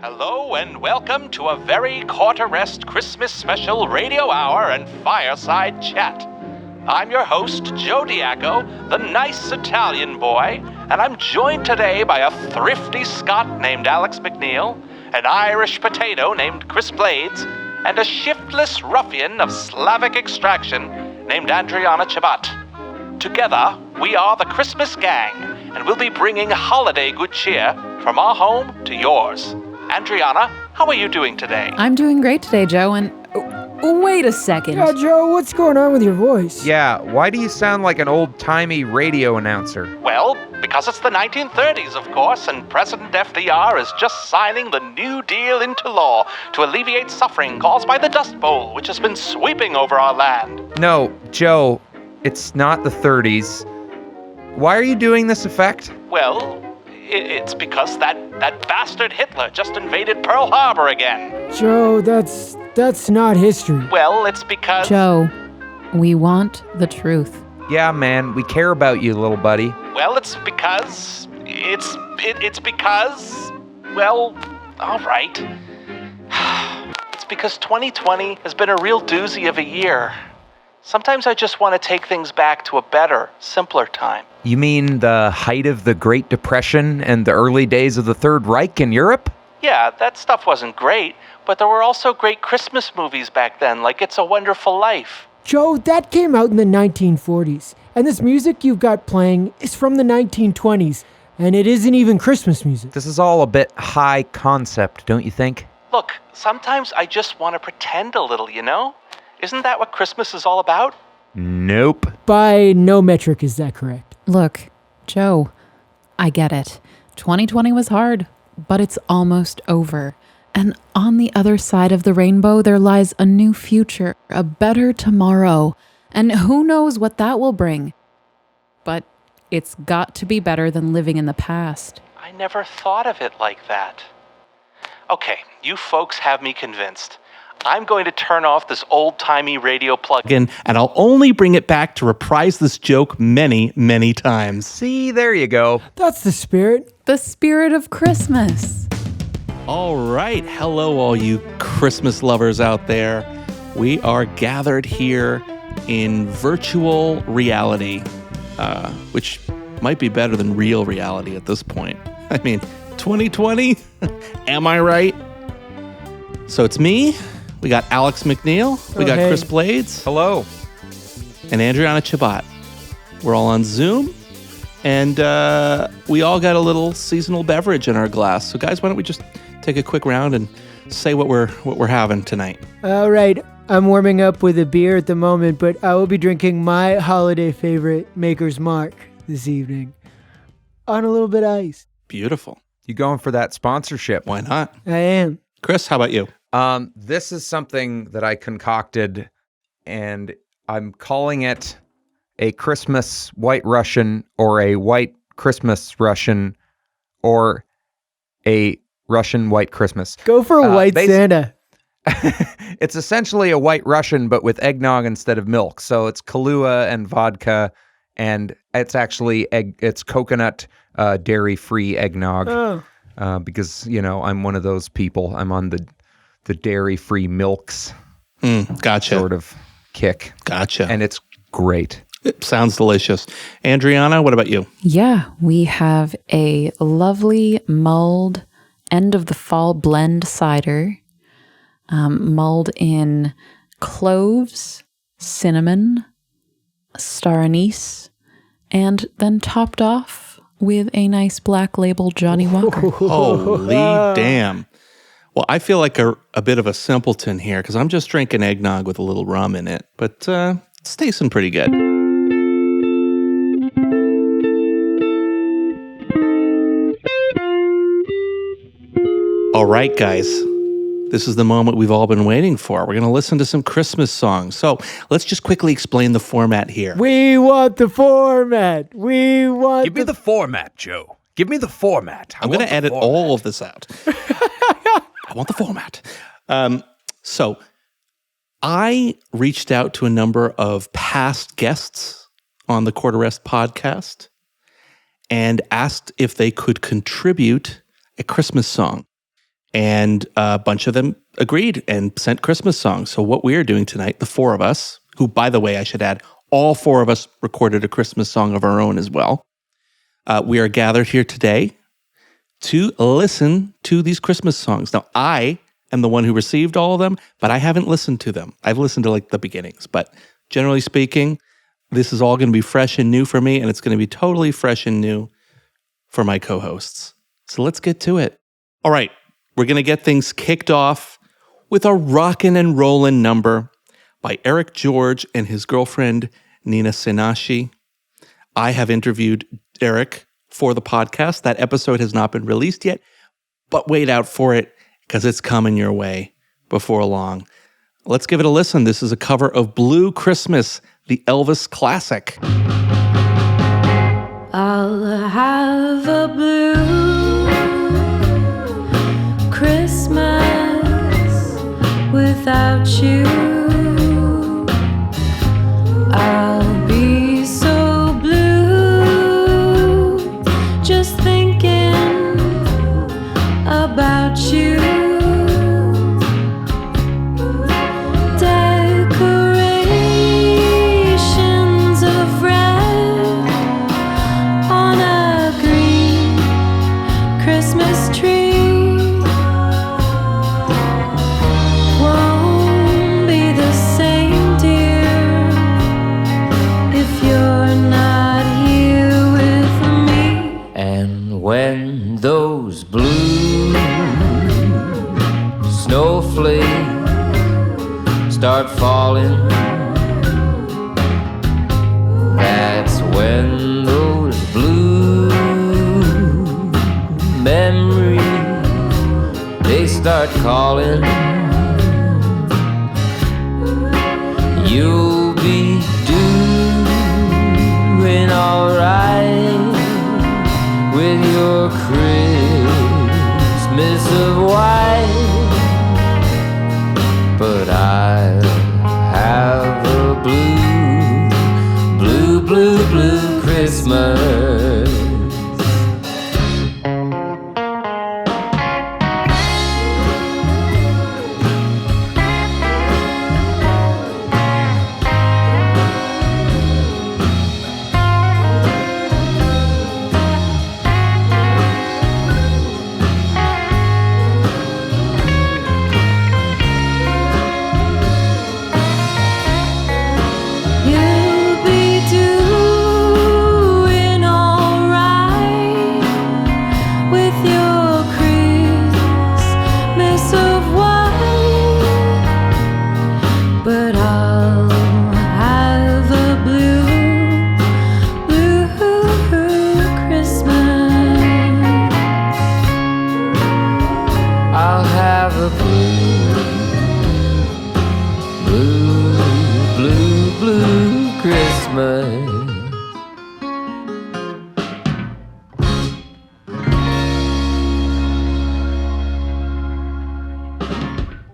Hello and welcome to a very court-arrest Christmas special radio hour and fireside chat. I'm your host, Joe Diaco, the nice Italian boy, and I'm joined today by a thrifty Scot named Alex MacNeil, an Irish potato named Chris Blades, and a shiftless ruffian of Slavic extraction named Andriana Chobot. Together, we are the Christmas Gang, and we'll be bringing holiday good cheer from our home to yours. Andriana, how are you doing today? I'm doing great today, Joe, and wait a second. Yeah, Joe, what's going on with your voice? Yeah, why do you sound like an old-timey radio announcer? Well, because it's the 1930s, of course, and President FDR is just signing the New Deal into law to alleviate suffering caused by the Dust Bowl, which has been sweeping over our land. No, Joe, it's not the 30s. Why are you doing this effect? Well, it's because that bastard Hitler just invaded Pearl Harbor again. Joe, that's not history. Well, it's because... Joe, we want the truth. Yeah, man, we care about you, little buddy. Well, it's because... It's because... Well, all right. It's because 2020 has been a real doozy of a year. Sometimes I just want to take things back to a better, simpler time. You mean the height of the Great Depression and the early days of the Third Reich in Europe? Yeah, that stuff wasn't great, but there were also great Christmas movies back then, like It's a Wonderful Life. Joe, that came out in the 1940s, and this music you've got playing is from the 1920s, and it isn't even Christmas music. This is all a bit high concept, don't you think? Look, sometimes I just want to pretend a little, you know? Isn't that what Christmas is all about? Nope. By no metric is that correct. Look, Joe, I get it. 2020 was hard, but it's almost over. And on the other side of the rainbow, there lies a new future, a better tomorrow. And who knows what that will bring. But it's got to be better than living in the past. I never thought of it like that. Okay, you folks have me convinced. I'm going to turn off this old-timey radio plug-in, and I'll only bring it back to reprise this joke many, many times. See, there you go. That's the spirit. The spirit of Christmas. All right. Hello, all you Christmas lovers out there. We are gathered here in virtual reality, which might be better than real reality at this point. I mean, 2020? Am I right? So it's me. We got Alex MacNeil. We got hey. Chris Blades. Hello. And Andriana Chobot. We're all on Zoom. And we all got a little seasonal beverage in our glass. So guys, why don't we just take a quick round and say what we're having tonight. All right, I'm warming up with a beer at the moment, but I will be drinking my holiday favorite, Maker's Mark, this evening. On a little bit of ice. Beautiful. You going for that sponsorship? Why not? I am. Chris, how about you? This is something that I concocted, and I'm calling it a Christmas White Russian, or a White Christmas Russian, or a Russian White Christmas. Go for a white Santa. It's essentially a White Russian, but with eggnog instead of milk. So it's Kahlua and vodka, and it's actually it's coconut dairy-free eggnog. Oh. Because, you know, I'm one of those people. I'm on the dairy-free milks Gotcha. sort of kick. Gotcha. And it's great. It sounds delicious. Andriana, what about you? Yeah, we have a lovely mulled end of the fall blend cider, mulled in cloves, cinnamon, star anise, and then topped off with a nice black label Johnny Walker. Holy damn. Well, I feel like a bit of a simpleton here because I'm just drinking eggnog with a little rum in it, but it's tasting pretty good. All right, guys. This is the moment we've all been waiting for. We're going to listen to some Christmas songs. So let's just quickly explain the format here. We want the format. Give me the format, Joe. Give me the format. I'm going to edit all of this out. I want the format. So I reached out to a number of past guests on the Court Arrest podcast and asked if they could contribute a Christmas song. And a bunch of them agreed and sent Christmas songs. So what we are doing tonight, the four of us, who, by the way, I should add, all four of us recorded a Christmas song of our own as well. We are gathered here today to listen to these Christmas songs. Now, I am the one who received all of them, but I haven't listened to them. I've listened to like the beginnings, but generally speaking, this is all going to be fresh and new for me, and it's going to be totally fresh and new for my co-hosts. So let's get to it. All right, we're going to get things kicked off with a rockin' and rollin' number by Eric George and his girlfriend, Nina Senashi. I have interviewed Eric for the podcast. That episode has not been released yet, but wait out for it because it's coming your way before long. Let's give it a listen. This is a cover of Blue Christmas, the Elvis classic. I'll have a blue Christmas without you. I'll be so blue just thinking about you. Decorations of red on a green Christmas tree won't be the same, dear, if you're not here with me. And when those blue snowflakes start falling, that's when those blue memories, they start calling. You'll be doing alright with your Christmas of white, but I'll have a blue Christmas. You'll be doing alright with your Christmas of white, but I'll have a blue Christmas. I'll have a blue Christmas.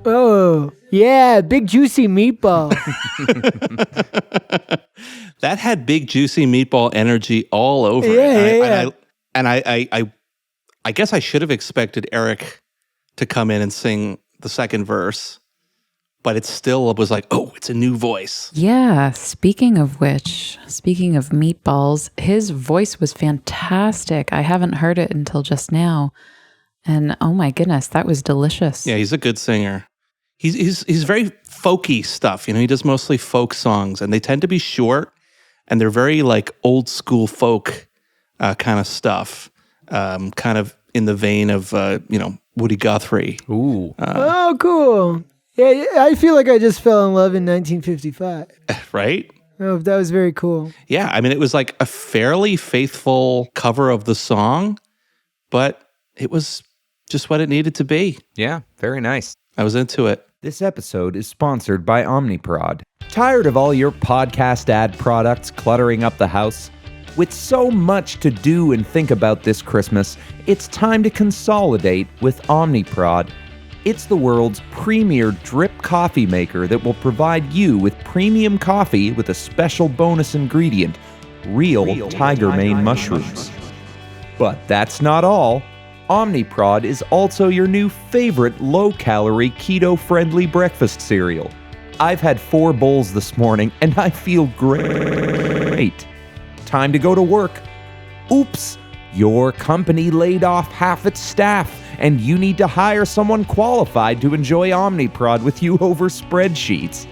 Oh, yeah, big juicy meatball. That had big, juicy meatball energy all over Yeah, it. I guess I should have expected Eric to come in and sing the second verse, but it still was like, oh, it's a new voice. Yeah, speaking of which, speaking of meatballs, his voice was fantastic. I haven't heard it until just now. And oh my goodness, that was delicious. Yeah, he's a good singer. He's very folky stuff. You know, he does mostly folk songs, and they tend to be short, and they're very like old school folk kind of stuff, kind of in the vein of Woody Guthrie. Ooh. Oh, cool. Yeah, I feel like I just fell in love in 1955. Right? Oh, that was very cool. Yeah, I mean, it was like a fairly faithful cover of the song, but it was just what it needed to be. Yeah, very nice. I was into it. This episode is sponsored by Omniprod. Tired of all your podcast ad products cluttering up the house? With so much to do and think about this Christmas, it's time to consolidate with Omniprod. It's the world's premier drip coffee maker that will provide you with premium coffee with a special bonus ingredient, real tiger mane mushrooms. But that's not all. Omniprod is also your new favorite low-calorie, keto-friendly breakfast cereal. I've had 4 bowls this morning and I feel great. Time to go to work. Oops, your company laid off half its staff and you need to hire someone qualified to enjoy Omniprod with you over spreadsheets.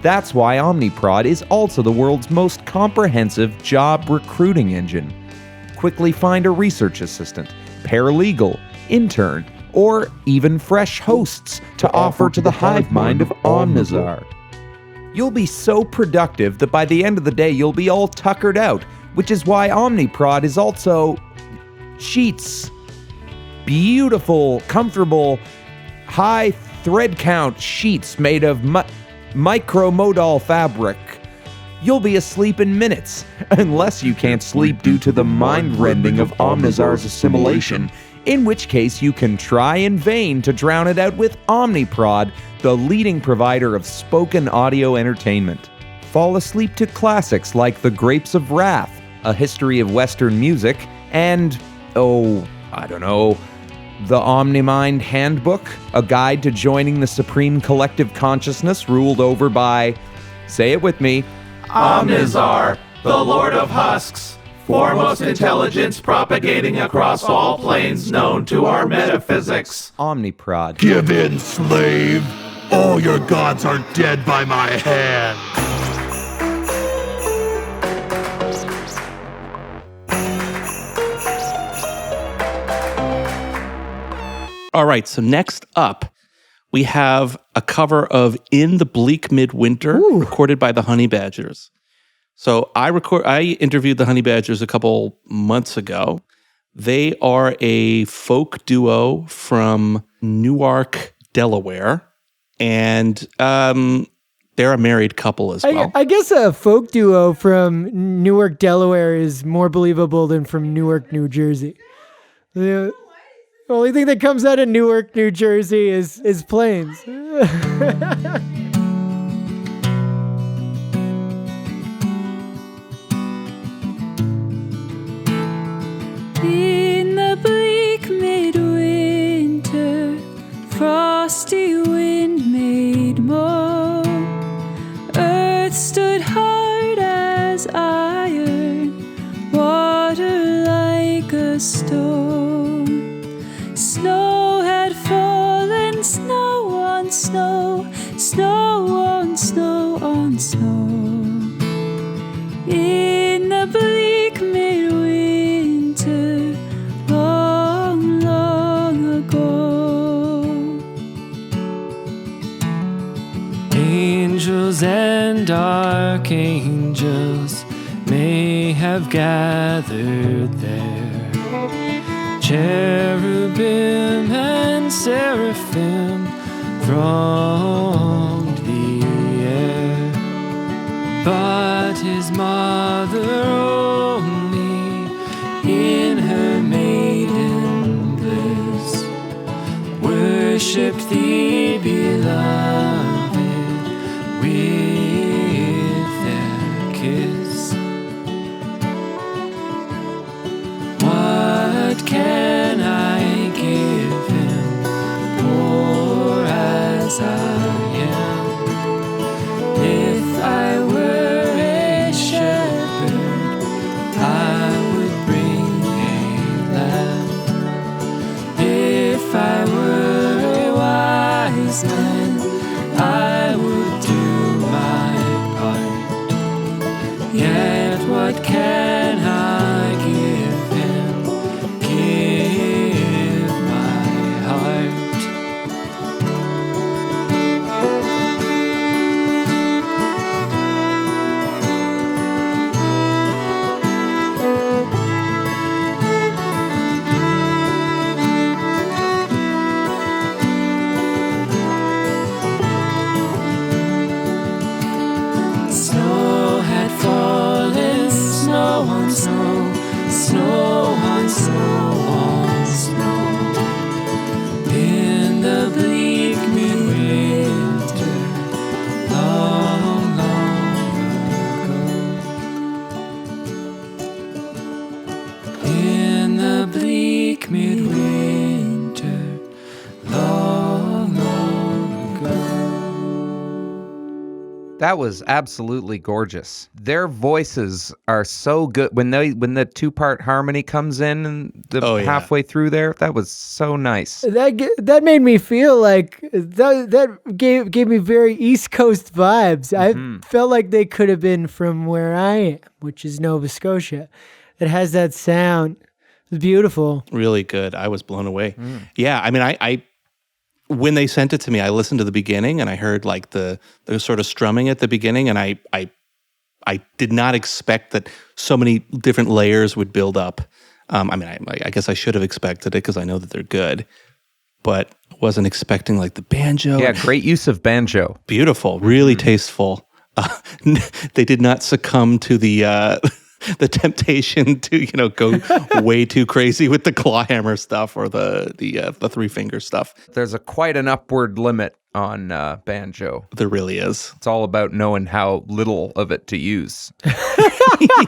That's why Omniprod is also the world's most comprehensive job recruiting engine. Quickly find a research assistant, paralegal, intern, or even fresh hosts to offer to the hive mind of Omnizar. You'll be so productive that by the end of the day you'll be all tuckered out, which is why Omniprod is also sheets. Beautiful, comfortable, high thread count sheets made of micromodal fabric. You'll be asleep in minutes, unless you can't sleep due to the mind-rending of Omnizar's assimilation, in which case you can try in vain to drown it out with Omniprod, the leading provider of spoken audio entertainment. Fall asleep to classics like The Grapes of Wrath, A History of Western Music, and, The Omnimind Handbook, a guide to joining the supreme collective consciousness ruled over by, say it with me, Omnizar, the Lord of Husks, foremost intelligence propagating across all planes known to our metaphysics. Omniprod. Give in, slave! All your gods are dead by my hand! All right, so next up, we have a cover of In the Bleak Midwinter, recorded by the Honey Badgers. So I interviewed the Honey Badgers a couple months ago. They are a folk duo from Newark, Delaware, and they're a married couple as well. I guess a folk duo from Newark, Delaware is more believable than from Newark, New Jersey. The only thing that comes out of Newark, New Jersey is planes. In the bleak midwinter, frosty wind made moan. Earth stood hard as iron, water like a stone. Snow had fallen, snow on snow, snow on snow on snow. In the bleak midwinter, long, long ago. Angels and archangels may have gathered there. Cherubim and seraphim thronged the air, but his mother only in her maiden bliss worshipped the beloved with their kiss. What can I give him, poor as I am? If I were a shepherd, I would bring a lamb. If I were a wise man, I would do my That was absolutely gorgeous. Their voices are so good. When the 2-part harmony comes in and halfway through there, that was so nice. That made me feel like that gave me very East Coast vibes. I felt like they could have been from where I am, which is Nova Scotia. It has that sound. It's beautiful. Really good. I was blown away. Yeah, I mean, I when they sent it to me, I listened to the beginning and I heard like the sort of strumming at the beginning, and I did not expect that so many different layers would build up. I mean, I guess I should have expected it because I know that they're good, but wasn't expecting like the banjo. Yeah, great use of banjo. Beautiful, really tasteful. They did not succumb to the temptation to go way too crazy with the claw hammer stuff or the 3-finger stuff. There's quite an upward limit on banjo. There really is. It's all about knowing how little of it to use.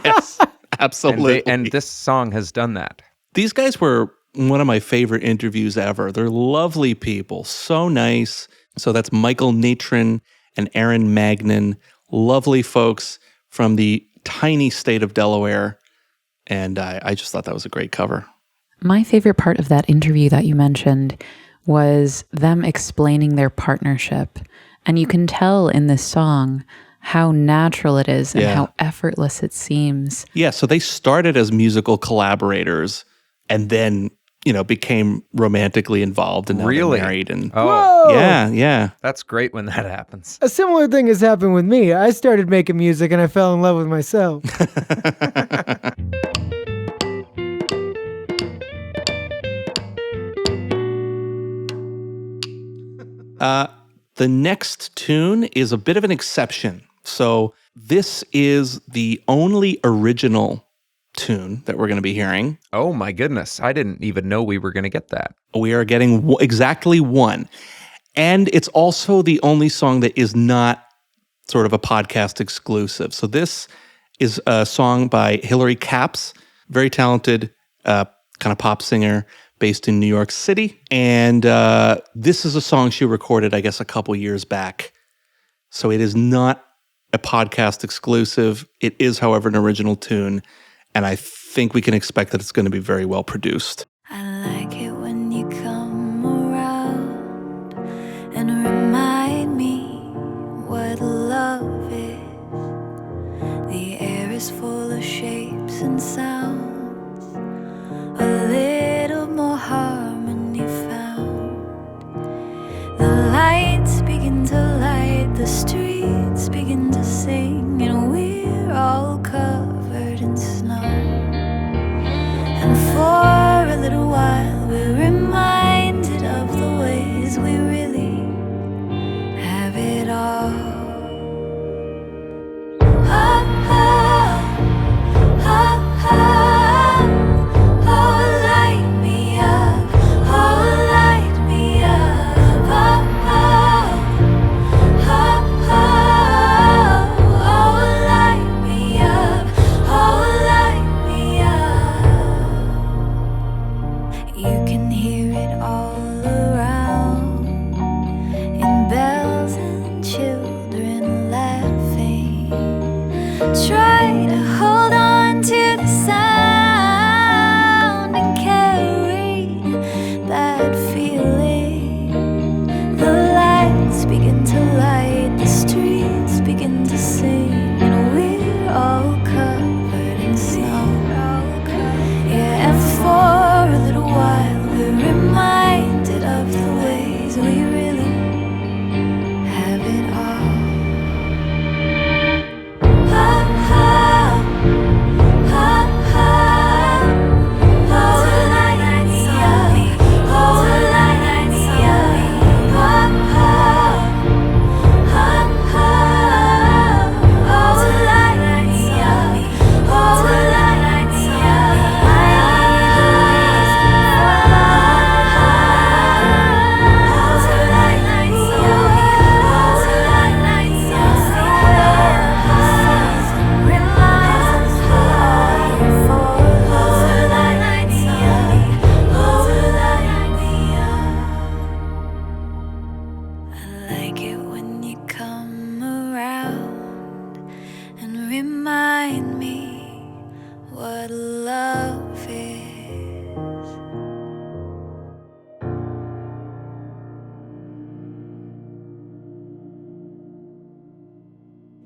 Yes, absolutely. And this song has done that. These guys were one of my favorite interviews ever. They're lovely people, so nice. So that's Michael Natron and Aaron Magnan, lovely folks from the tiny state of Delaware, and I just thought that was a great cover. My favorite part of that interview that you mentioned was them explaining their partnership. And you can tell in this song how natural it is and how effortless it seems. Yeah, so they started as musical collaborators and then, became romantically involved and now they're married. And Whoa! Yeah. That's great when that happens. A similar thing has happened with me. I started making music and I fell in love with myself. The next tune is a bit of an exception. So this is the only original tune that we're going to be hearing. Oh my goodness. I didn't even know we were going to get that. We are getting exactly one. And it's also the only song that is not sort of a podcast exclusive. So this is a song by Hilary Capps, very talented kind of pop singer based in New York City. And this is a song she recorded, I guess, a couple years back. So it is not a podcast exclusive. It is, however, an original tune. And I think we can expect that it's going to be very well produced. I like it when you come around and remind me what love is. The air is full of shapes and sounds, a little more harmony found. The lights begin to light, the streets begin to sing, and we're all covered in snow. And for a little while we're reminded of the ways we really have it all. Oh, oh, oh, oh, oh, light me up, oh, light me up, oh, oh, oh, oh, oh,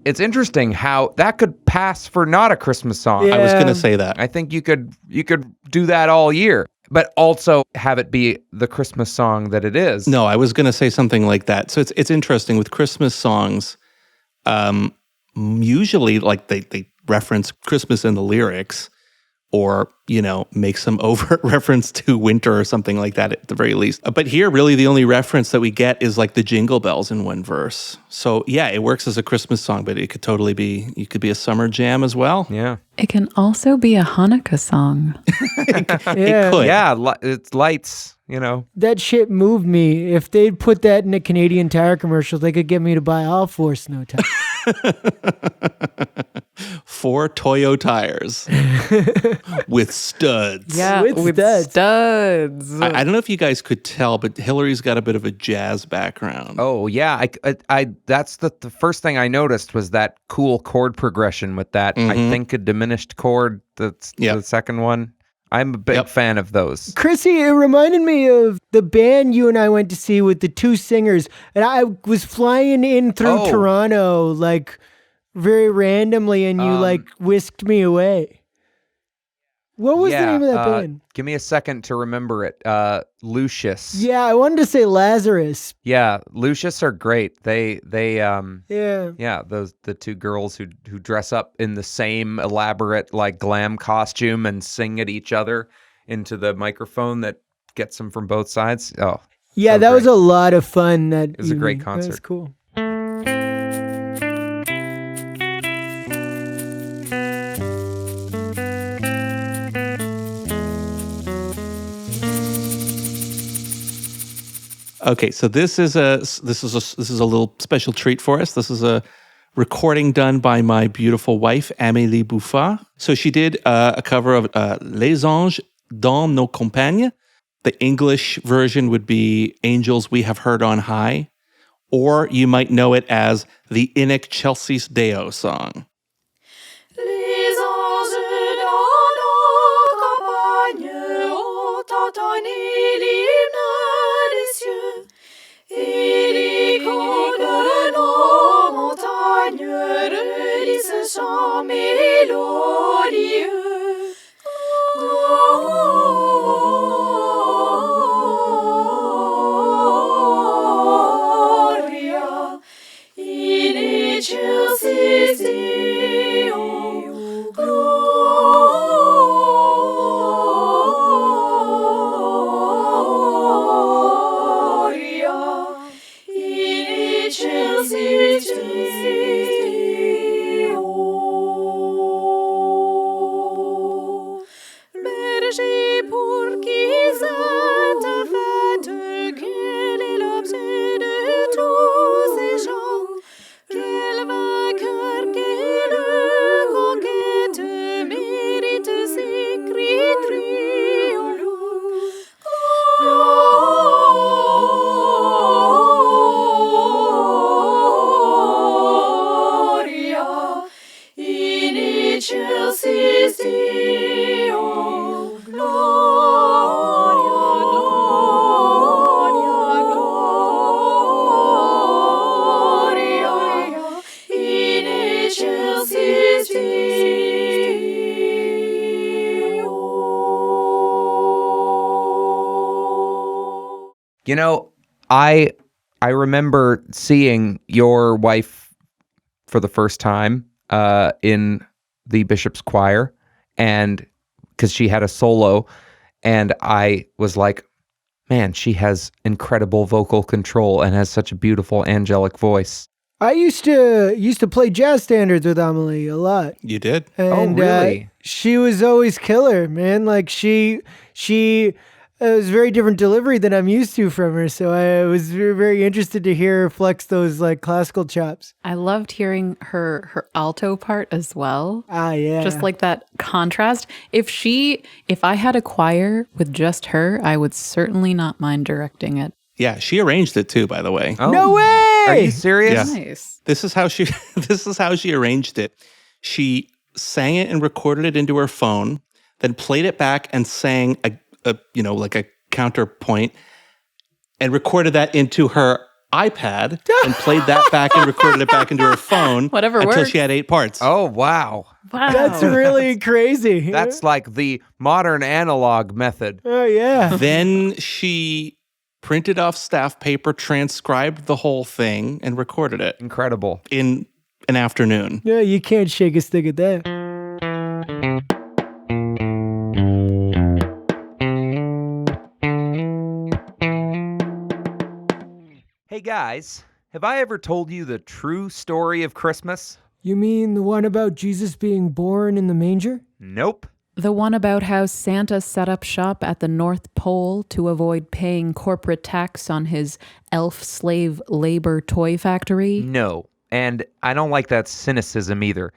it's interesting how that could pass for not a Christmas song. Yeah. I was going to say that. I think you could do that all year, but also have it be the Christmas song that it is. No, I was going to say something like that. So it's interesting with Christmas songs. Usually, like they reference Christmas in the lyrics, or make some overt reference to winter or something like that at the very least. But here, really, the only reference that we get is like the Jingle Bells in one verse. So yeah, it works as a Christmas song, but it could totally be. You could be a summer jam as well. Yeah. It can also be a Hanukkah song. It could. Yeah, it's lights, That shit moved me. If they'd put that in a Canadian Tire commercial, they could get me to buy all 4 snow tires. 4 Toyo tires with studs. Yeah, With studs. I don't know if you guys could tell, but Hillary's got a bit of a jazz background. Oh yeah, I that's the first thing I noticed was that cool chord progression with that. I think a diminished chord. That's the second one. I'm a big fan of those. Chrissy, it reminded me of the band you and I went to see with the 2 singers. And I was flying in through Toronto, like, very randomly, and you, whisked me away. What was the name of that band? Give me a second to remember it. Lucius. Yeah, I wanted to say Lazarus. Yeah, Lucius are great. They Yeah. those the 2 girls who dress up in the same elaborate like glam costume and sing at each other into the microphone that gets them from both sides. Oh. Yeah, so that was great. a lot of fun. It was a great That concert. was cool. Okay, so this is a little special treat for us. This is a recording done by my beautiful wife, Amélie Bouffat. So she did a cover of Les Anges dans nos campagnes. The English version would be Angels We Have Heard on High, or you might know it as the In Excelsis Deo song. Les anges dans nos campagnes ont entonné l'hymne des cieux, et l'écho de nos montagnes relie ce chant mélodieux. Gloria in excelsis Deo. Gloria in excelsis Deo. Berger pour qu'ils interprètent, quel est l'objet de tous ces gens? Quel vainqueur, quelle conquête mérite ces cris triomphants? Gloria in excelsis Deo. Gloria, gloria, gloria in excelsis Deo. I remember seeing your wife for the first time in the Bishop's Choir, and because she had a solo, and I was like, man, she has incredible vocal control and has such a beautiful angelic voice. I used to play jazz standards with Amelie a lot. You did? And, really? She was always killer, man. Like she it was a very different delivery than I'm used to from her. So I was very, very interested to hear her flex those like classical chops. I loved hearing her alto part as well. Ah, yeah. Just like that contrast. If I had a choir with just her, I would certainly not mind directing it. Yeah, she arranged it too, by the way. Oh, No way! Are you serious? Yeah. Nice. This is how she arranged it. She sang it and recorded it into her phone, then played it back and sang like a counterpoint, and recorded that into her iPad and played that back and recorded it back into her phone. Whatever until works. she had 8 parts. Oh, wow. Wow. That's really crazy. That's like the modern analog method. Oh, yeah. Then she printed off staff paper, transcribed the whole thing, and recorded it Incredible. in an afternoon. No, you can't shake a stick at that. Hey guys, have I ever told you the true story of Christmas? You mean the one about Jesus being born in the manger? Nope. The one about how Santa set up shop at the North Pole to avoid paying corporate tax on his elf slave labor toy factory? No. And I don't like that cynicism either.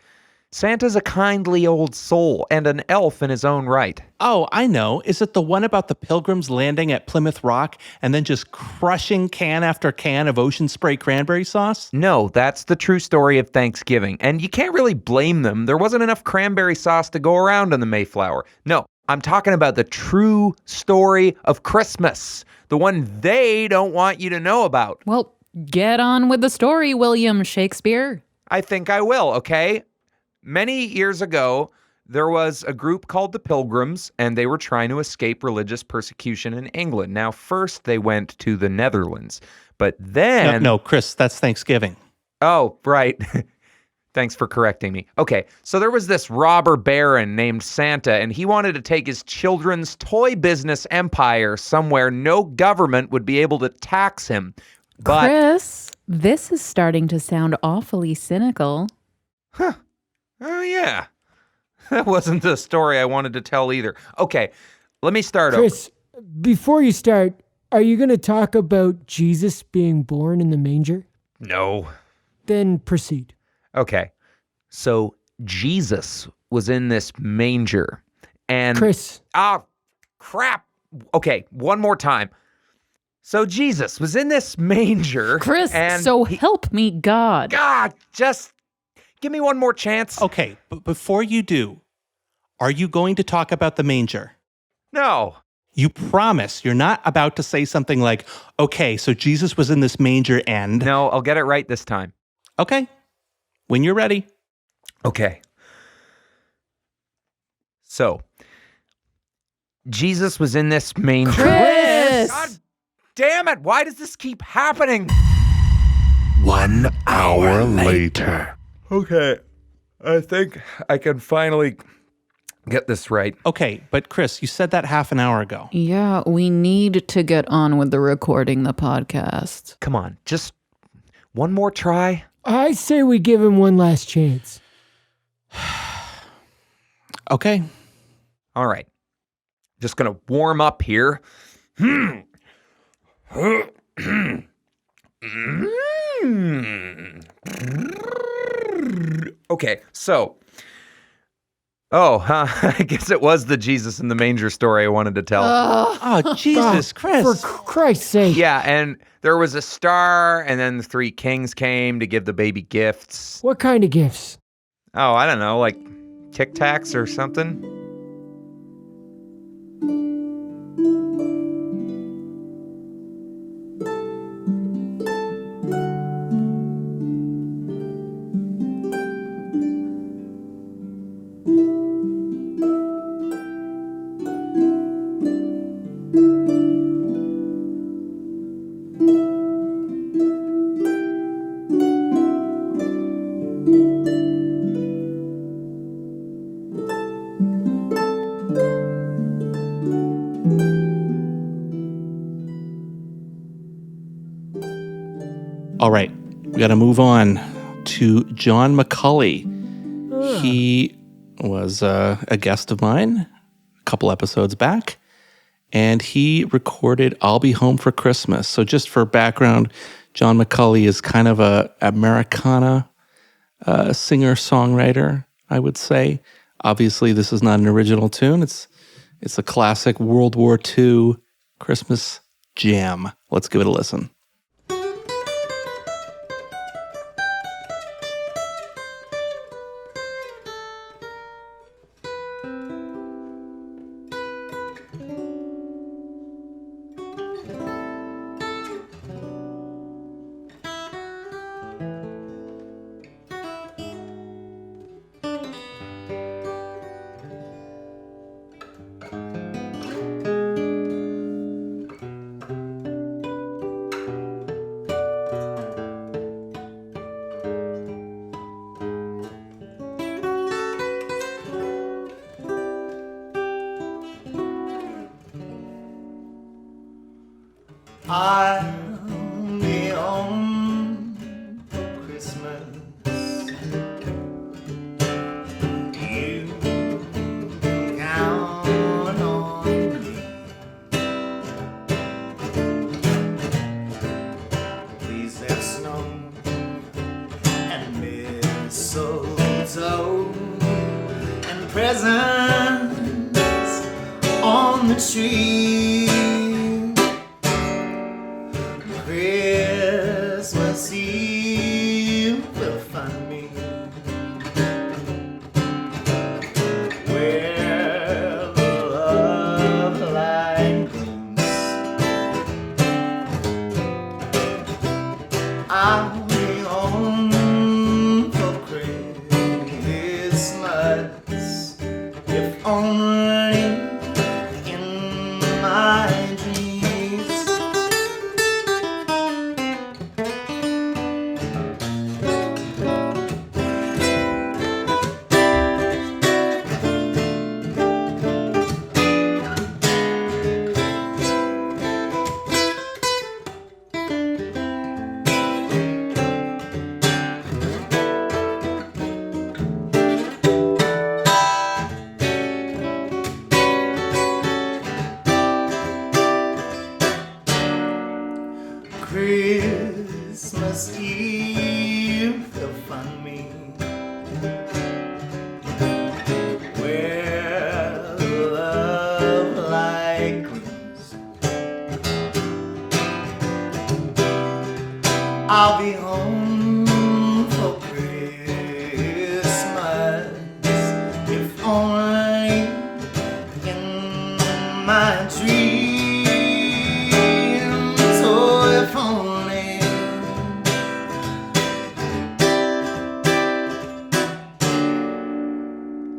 Santa's a kindly old soul and an elf in his own right. Oh, I know. Is it the one about the pilgrims landing at Plymouth Rock and then just crushing can after can of ocean spray cranberry sauce? No, that's the true story of Thanksgiving. And you can't really blame them. There wasn't enough cranberry sauce to go around on the Mayflower. No, I'm talking about the true story of Christmas. The one they don't want you to know about. Well, get on with the story, William Shakespeare. I think I will, okay? Many years ago, there was a group called the Pilgrims, and they were trying to escape religious persecution in England. Now, first they went to the Netherlands, but then... No, Chris, that's Thanksgiving. Oh, right. Thanks for correcting me. Okay, so there was this robber baron named Santa, and he wanted to take his children's toy business empire somewhere no government would be able to tax him. But... Chris, this is starting to sound awfully cynical. Oh, yeah. That wasn't the story I wanted to tell either. Okay, let me start over. Chris, before you start, are you going to talk about Jesus being born in the manger? No. Then proceed. Okay, so Jesus was in this manger, and... Chris. Ah, crap. Okay, one more time. So Jesus was in this manger. Chris, and so help me God. God, just give me one more chance. Okay, but before you do, are you going to talk about the manger? No. You promise you're not about to say something like, okay, so Jesus was in this manger and... No, I'll get it right this time. Okay, when you're ready. Okay. So, Jesus was in this manger. Chris! God damn it, why does this keep happening? 1 hour later. Okay, I think I can finally get this right. Okay, but Chris, you said that half an hour ago. Yeah, we need to get on with the recording the podcast. Come on, just one more try. I say we give him one last chance. Okay. All right, just gonna warm up here. Okay, so... I guess it was the Jesus in the manger story I wanted to tell. Oh, Jesus, Chris. For Christ's sake. Yeah, and there was a star, and then the 3 kings came to give the baby gifts. What kind of gifts? Oh, I don't know, like Tic Tacs or something? All right, we got to move on to John McCulley. He was a guest of mine a couple episodes back, and he recorded I'll Be Home for Christmas. So just for background, John McCulley is kind of a Americana singer-songwriter, I would say. Obviously, this is not an original tune. It's a classic World War II Christmas jam. Let's give it a listen. presents on the tree. Christmas Eve will find me where the love light gleams. I'll be home for Christmas, if only in my dreams. Christmas Eve, they'll find me where the love light gleams. I'll be home for Christmas, if only in my dreams. Oh, if only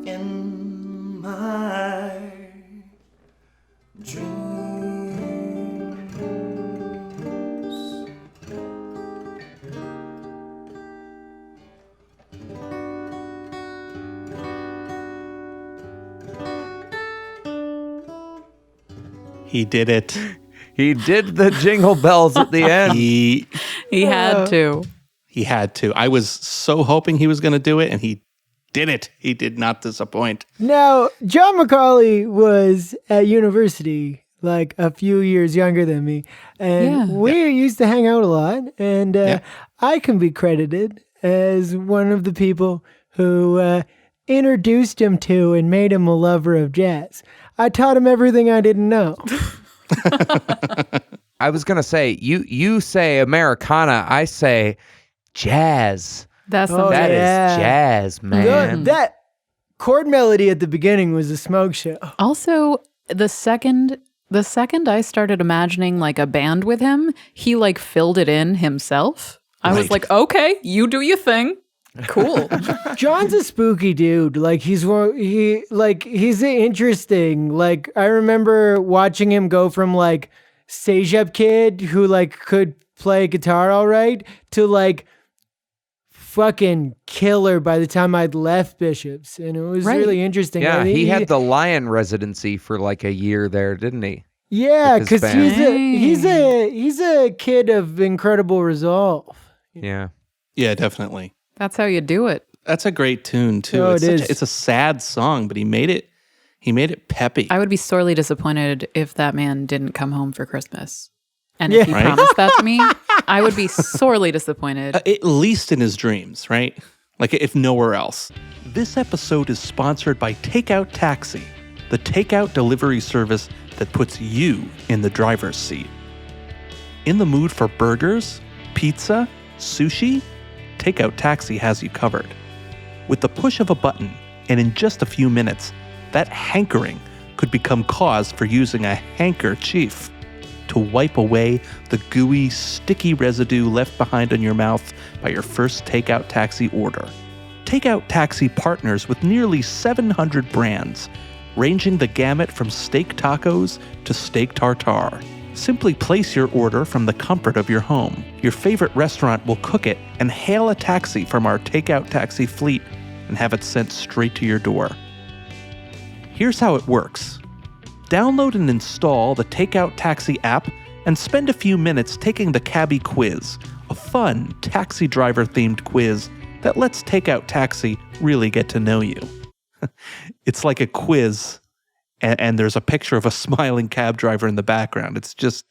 in my dreams. He did it. He did the jingle bells at the end. He had to. He had to. I was so hoping he was going to do it, and he did it. He did not disappoint. Now, John Macaulay was at university like a few years younger than me, and we used to hang out a lot, and I can be credited as one of the people who introduced him to and made him a lover of jazz. I taught him everything I didn't know. I was going to say, you say Americana, I say jazz. That's That is jazz, man. That chord melody at the beginning was a smoke show. Also, the second I started imagining like a band with him, he like filled it in himself. I was like, okay, you do your thing. Cool. John's a spooky dude. Like he's interesting. Like I remember watching him go from like sage-up kid who like could play guitar all right to like fucking killer by the time I'd left Bishop's, and it was really interesting. Yeah, I mean, he had the Lion residency for like a year there, didn't he? Yeah, With his because band. he's a kid of incredible resolve. Yeah. Yeah, definitely. That's how you do it. That's a great tune too. Oh, It's a sad song, but he made it peppy. I would be sorely disappointed if that man didn't come home for Christmas. And if he promised that to me, I would be sorely disappointed. At least in his dreams, right? Like if nowhere else. This episode is sponsored by Takeout Taxi, the takeout delivery service that puts you in the driver's seat. In the mood for burgers, pizza, sushi? Takeout Taxi has you covered. With the push of a button, and in just a few minutes, that hankering could become cause for using a handkerchief to wipe away the gooey, sticky residue left behind on your mouth by your first Takeout Taxi order. Takeout Taxi partners with nearly 700 brands, ranging the gamut from steak tacos to steak tartare. Simply place your order from the comfort of your home. Your favorite restaurant will cook it and hail a taxi from our Takeout Taxi fleet and have it sent straight to your door. Here's how it works. Download and install the Takeout Taxi app and spend a few minutes taking the Cabbie Quiz, a fun taxi driver-themed quiz that lets Takeout Taxi really get to know you. It's like a quiz, and there's a picture of a smiling cab driver in the background. It's just,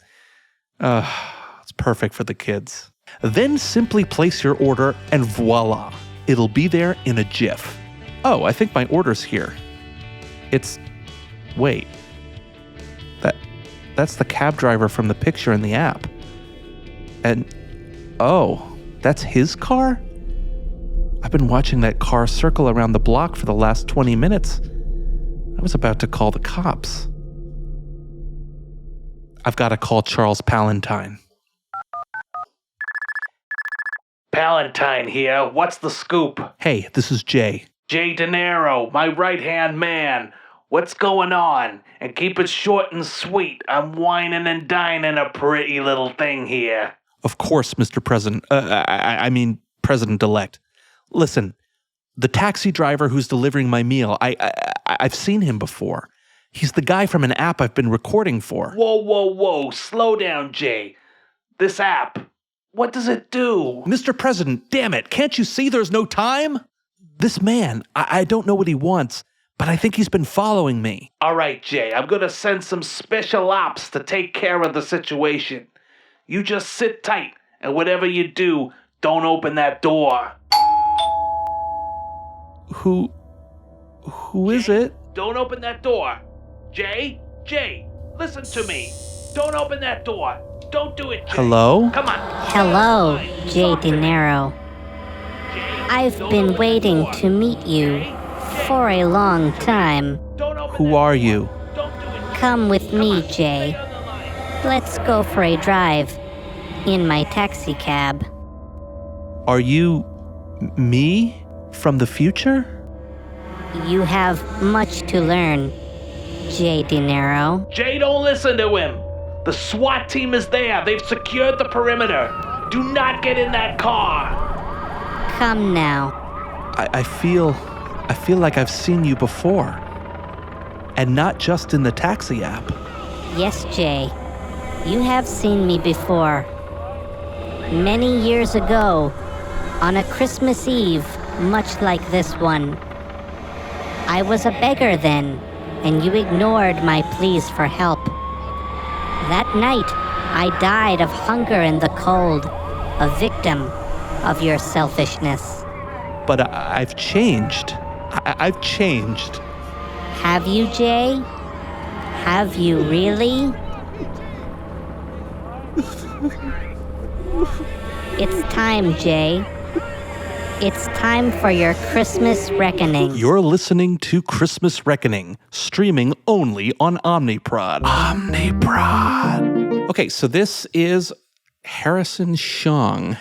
it's perfect for the kids. Then simply place your order and voila, it'll be there in a jiff. Oh, I think my order's here. Wait. That's the cab driver from the picture in the app. And, that's his car? I've been watching that car circle around the block for the last 20 minutes. I was about to call the cops. I've got to call Charles Palantine. Palantine here. What's the scoop? Hey, this is Jay. Jay De Niro, my right-hand man. What's going on? And keep it short and sweet. I'm whining and dining a pretty little thing here. Of course, Mr. President. I mean, President-elect. Listen, the taxi driver who's delivering my meal, I've seen him before. He's the guy from an app I've been recording for. Whoa. Slow down, Jay. This app, what does it do? Mr. President, damn it, can't you see there's no time? This man, I don't know what he wants, but I think he's been following me. All right, Jay, I'm going to send some special ops to take care of the situation. You just sit tight, and whatever you do, don't open that door. Who is it? Don't open that door. Jay, listen to me. Don't open that door. Don't do it, Jay. Hello? Come on. Hello, Jay De Niro. I've been waiting to meet you for a long time. Who are you? Come with me, Jay. Let's go for a drive in my taxi cab. Are you me from the future? You have much to learn, Jay De Niro. Jay, don't listen to him. The SWAT team is there. They've secured the perimeter. Do not get in that car. Come now. I feel like I've seen you before. And not just in the taxi app. Yes, Jay. You have seen me before. Many years ago, on a Christmas Eve, much like this one. I was a beggar then, and you ignored my pleas for help. That night, I died of hunger in the cold, a victim of your selfishness. But I've changed. I've changed. Have you, Jay? Have you really? It's time, Jay. It's time for your Christmas reckoning. You're listening to Christmas Reckoning, streaming only on Omniprod. Okay, so this is Harrison Shong.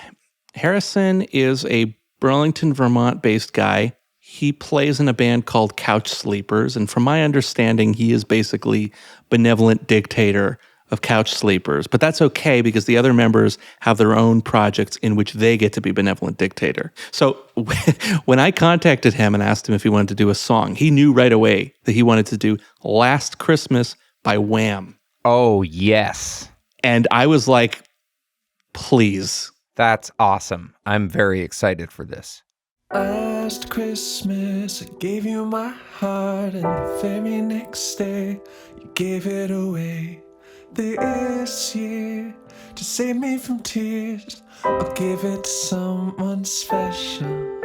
Harrison is a Burlington, Vermont-based guy. He plays in a band called Couch Sleepers, and from my understanding, he is basically benevolent dictator of Couch Sleepers. But that's okay because the other members have their own projects in which they get to be benevolent dictator. So when I contacted him and asked him if he wanted to do a song, he knew right away that he wanted to do Last Christmas by Wham. Oh, yes. And I was like, please. That's awesome. I'm very excited for this. Last Christmas, I gave you my heart, and the very next day, you gave it away. This year, to save me from tears, I'll give it to someone special.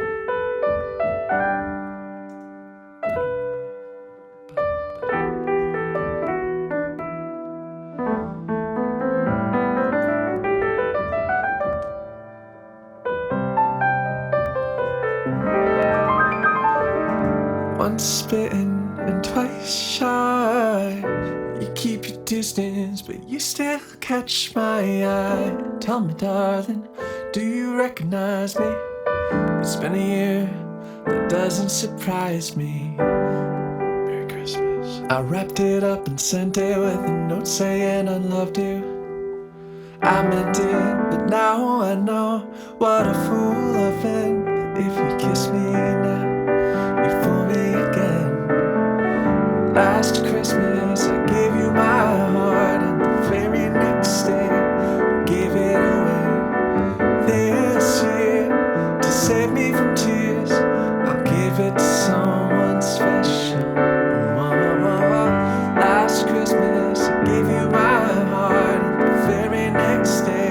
Once bitten and twice shy. You keep your distance, but you still catch my eye. Tell me, darling, do you recognize me? It's been a year, that doesn't surprise me. Merry Christmas. I wrapped it up and sent it with a note saying I loved you. I meant it, but now I know what a fool I've been. That if you kiss me now, you fool me again. Last Christmas, I gave you my heart, and the very next day, you gave it away. This year, to save me from tears, I'll give it to someone special. Last Christmas, I gave you my heart, and the very next day,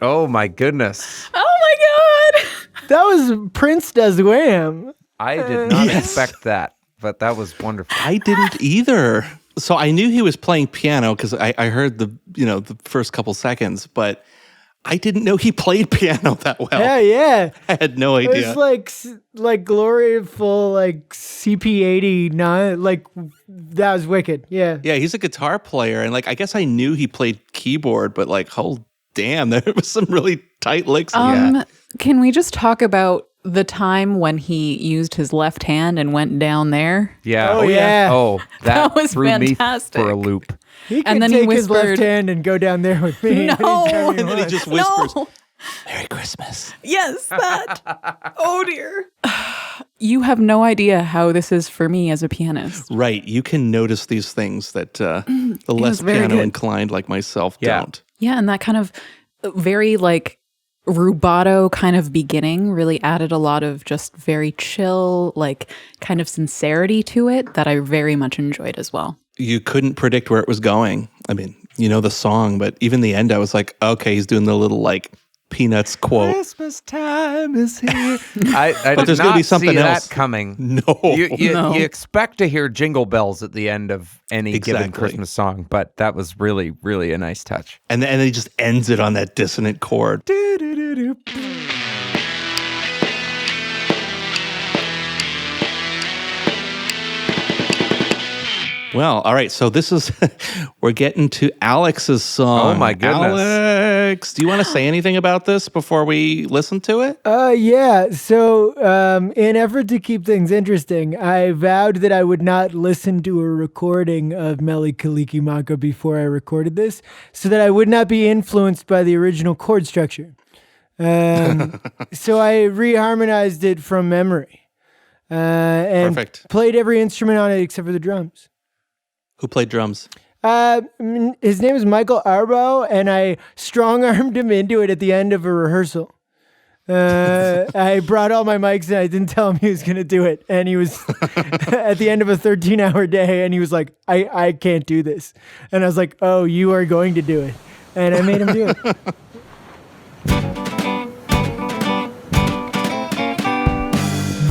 Oh my goodness. Oh my God. That was Prince Does Wham. I did not expect that, but that was wonderful. I didn't either. So I knew he was playing piano because I heard the first couple seconds, but I didn't know he played piano that well. Yeah. I had no It idea. was like gloriful, like CP89. Like, that was wicked. Yeah. Yeah, he's a guitar player, and like I guess I knew he played keyboard, but like, oh damn, there was some really tight licks. Can we just talk about the time when he used his left hand and went down there? Yeah. Oh, yeah. Oh, that was threw fantastic. me for a loop. He And can then he take his left whispered- hand and go down there with me. No. anytime he And then he wants. just whispers, No. "Merry Christmas." Yes, that. Oh dear. You have no idea how this is for me as a pianist. Right, you can notice these things that the less was very piano good. inclined like myself Yeah. don't. Yeah, and that kind of very like rubato kind of beginning really added a lot of just very chill, like kind of sincerity to it that I very much enjoyed as well. You couldn't predict where it was going. I mean, you know the song, but even the end, I was like, okay, he's doing the little like Peanuts quote. Christmas time is here. I But did there's not gonna be something see else. that coming. No. No. You expect to hear jingle bells at the end of any given Exactly. Christmas song, but that was really, really a nice touch. And then he just ends it on that dissonant chord. Well, all right. So this is, we're getting to Alex's song. Oh, my goodness. Alex, do you want to say anything about this before we listen to it? Yeah. So, in effort to keep things interesting, I vowed that I would not listen to a recording of Mele Kalikimaka before I recorded this, so that I would not be influenced by the original chord structure. So I reharmonized it from memory, and Perfect. played every instrument on it except for the drums. Who played drums? His name is Michael Arbo, and I strong-armed him into it at the end of a rehearsal. I brought all my mics and I didn't tell him he was going to do it. And he was at the end of a 13-hour day, and he was like, I can't do this. And I was like, oh, you are going to do it. And I made him do it.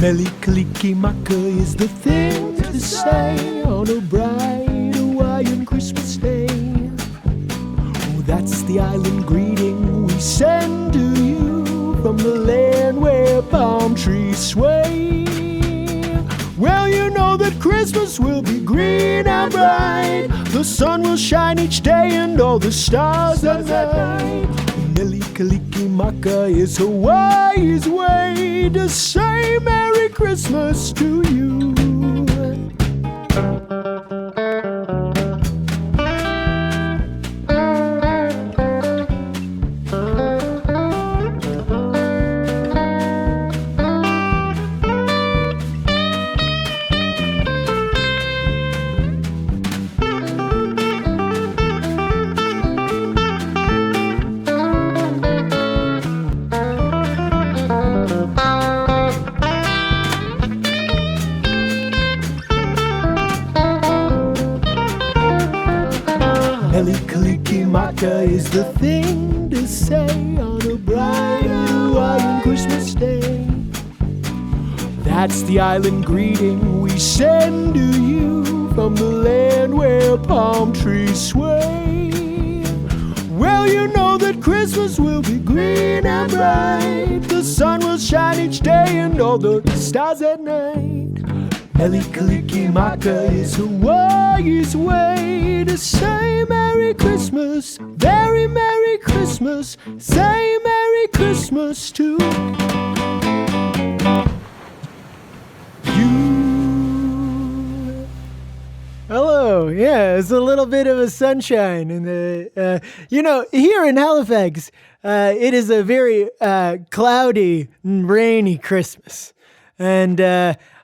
Mele Kalikimaka is the thing to say on a bright Hawaiian Christmas day. Oh, that's the island greeting we send to you from the land where palm trees sway. Well, you know that Christmas will be green and bright. The sun will shine each day and all the stars at night. Mele Kalikimaka is Hawaii's way to say Merry Christmas to you. Mele Kalikimaka is the thing to say on a bright Hawaiian Christmas day. That's the island greeting we send to you from the land where palm trees sway. Well, you know that Christmas will be green and bright. The sun will shine each day and all the stars at night. Mele Kalikimaka is Hawaii's way to say Merry Christmas, very Merry Christmas, say Merry Christmas to you. Hello, yeah, it's a little bit of a sunshine in the, here in Halifax, it is a very cloudy and rainy Christmas. And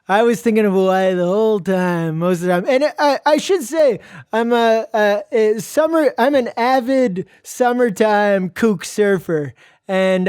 I was thinking of Hawaii the whole time, most of the time. And I should say, I'm I'm an avid summertime kook surfer. And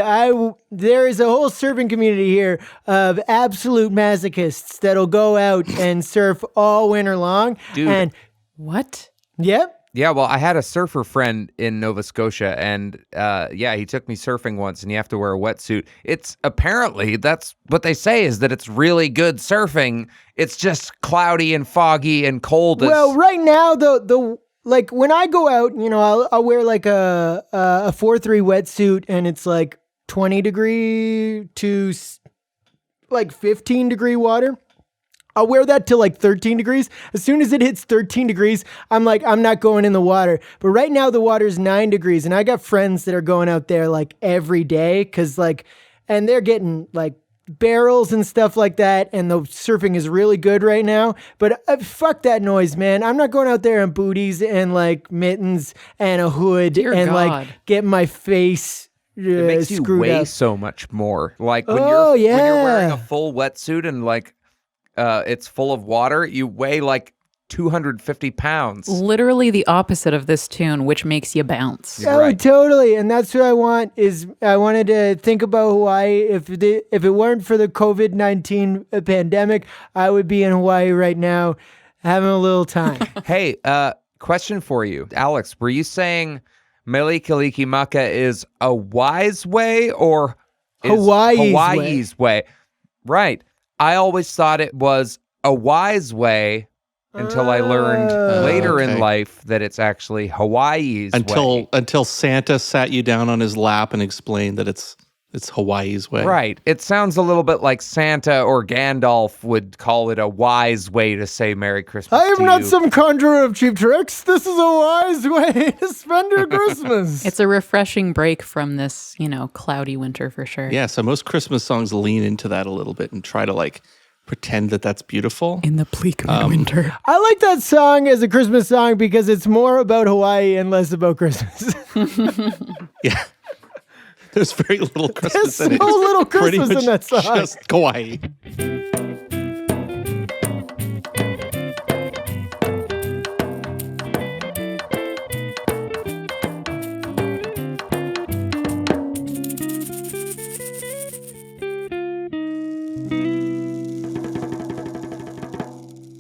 there is a whole surfing community here of absolute masochists that'll go out and surf all winter long. Dude. And What? yep. Yeah, well, I had a surfer friend in Nova Scotia, and he took me surfing once, and you have to wear a wetsuit. It's apparently, that's what they say, is that it's really good surfing. It's just cloudy and foggy and cold. Well, right now, the like when I go out, I'll wear like a 4-3 wetsuit, and it's like 20 degree to like 15 degree water. I'll wear that to like 13 degrees. As soon as it hits 13 degrees, I'm like, I'm not going in the water. But right now the water's 9 degrees, and I got friends that are going out there like every day and they're getting like barrels and stuff like that, and the surfing is really good right now. But fuck that noise, man. I'm not going out there in booties and like mittens and a hood like get my face it makes you screwed weigh up. so much more. Like when you're wearing a full wetsuit and like it's full of water, you weigh like 250 pounds. Literally the opposite of this tune, which makes you bounce. Oh, right. Totally. And that's what I want I wanted to think about Hawaii. If it weren't for the COVID-19 pandemic, I would be in Hawaii right now having a little time. Hey, question for you. Alex, were you saying Mele Kalikimaka is a wise way or is Hawaii's way? Right. I always thought it was a wise way until I learned later in life that it's actually Hawaii's way. Until Santa sat you down on his lap and explained that it's Hawaii's way. Right. It sounds a little bit like Santa or Gandalf would call it a wise way to say Merry Christmas. I am not some conjurer of cheap tricks. This is a wise way to spend your Christmas. It's a refreshing break from this, cloudy winter for sure. Yeah, so most Christmas songs lean into that a little bit and try to like pretend that that's beautiful. In the bleak winter. I like that song as a Christmas song because it's more about Hawaii and less about Christmas. Yeah. There's very little Christmas in it. There's so little Christmas in that song. Just Hawaii.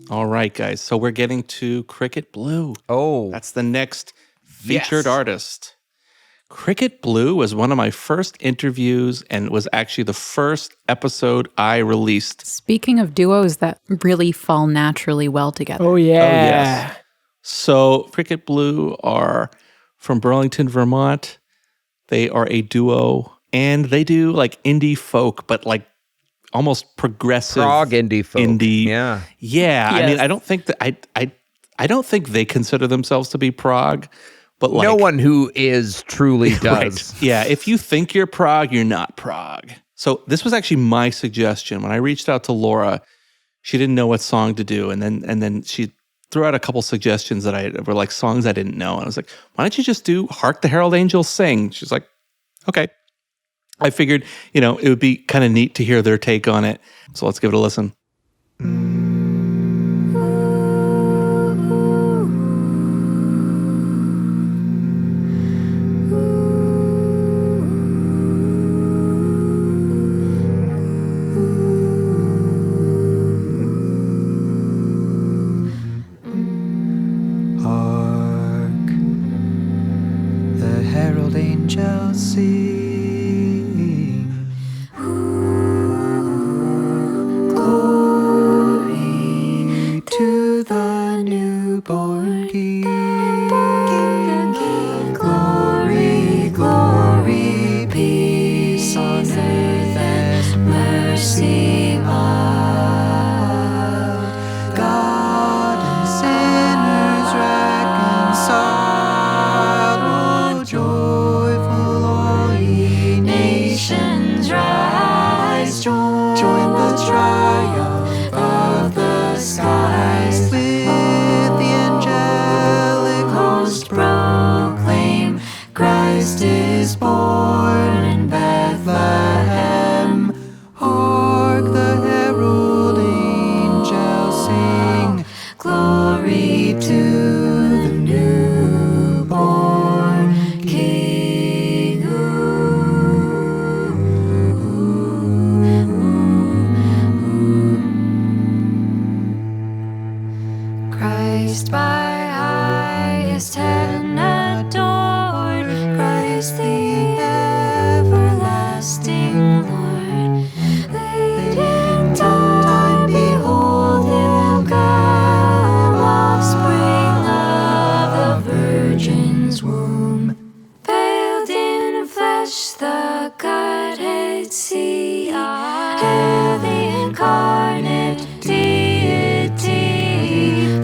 All right, guys. So we're getting to Cricket Blue. Oh. That's the next featured artist. Cricket Blue was one of my first interviews and was actually the first episode I released. Speaking of duos that really fall naturally well together. Oh, yeah. Oh, yes. So Cricket Blue are from Burlington, Vermont. They are a duo, and they do like indie folk, but like almost progressive prog indie folk. Yeah. Yes. I mean, I don't think they consider themselves to be prog. But like, no one who is truly does. Right. Yeah, if you think you're prog, you're not prog. So this was actually my suggestion. When I reached out to Laura, she didn't know what song to do. And then she threw out a couple suggestions that were like songs I didn't know. And I was like, why don't you just do Hark the Herald Angels Sing? She's like, okay. I figured, it would be kind of neat to hear their take on it. So let's give it a listen. Christ by highest heaven adored Christ the everlasting Lord. Late in time, behold him come, offspring of the Virgin's womb. Veiled in flesh, the Godhead see, hail the incarnate deity.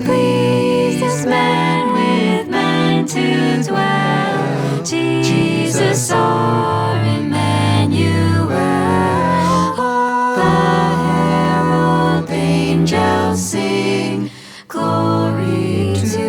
Please this man with man to dwell, Jesus our Emmanuel. The herald angels sing, glory to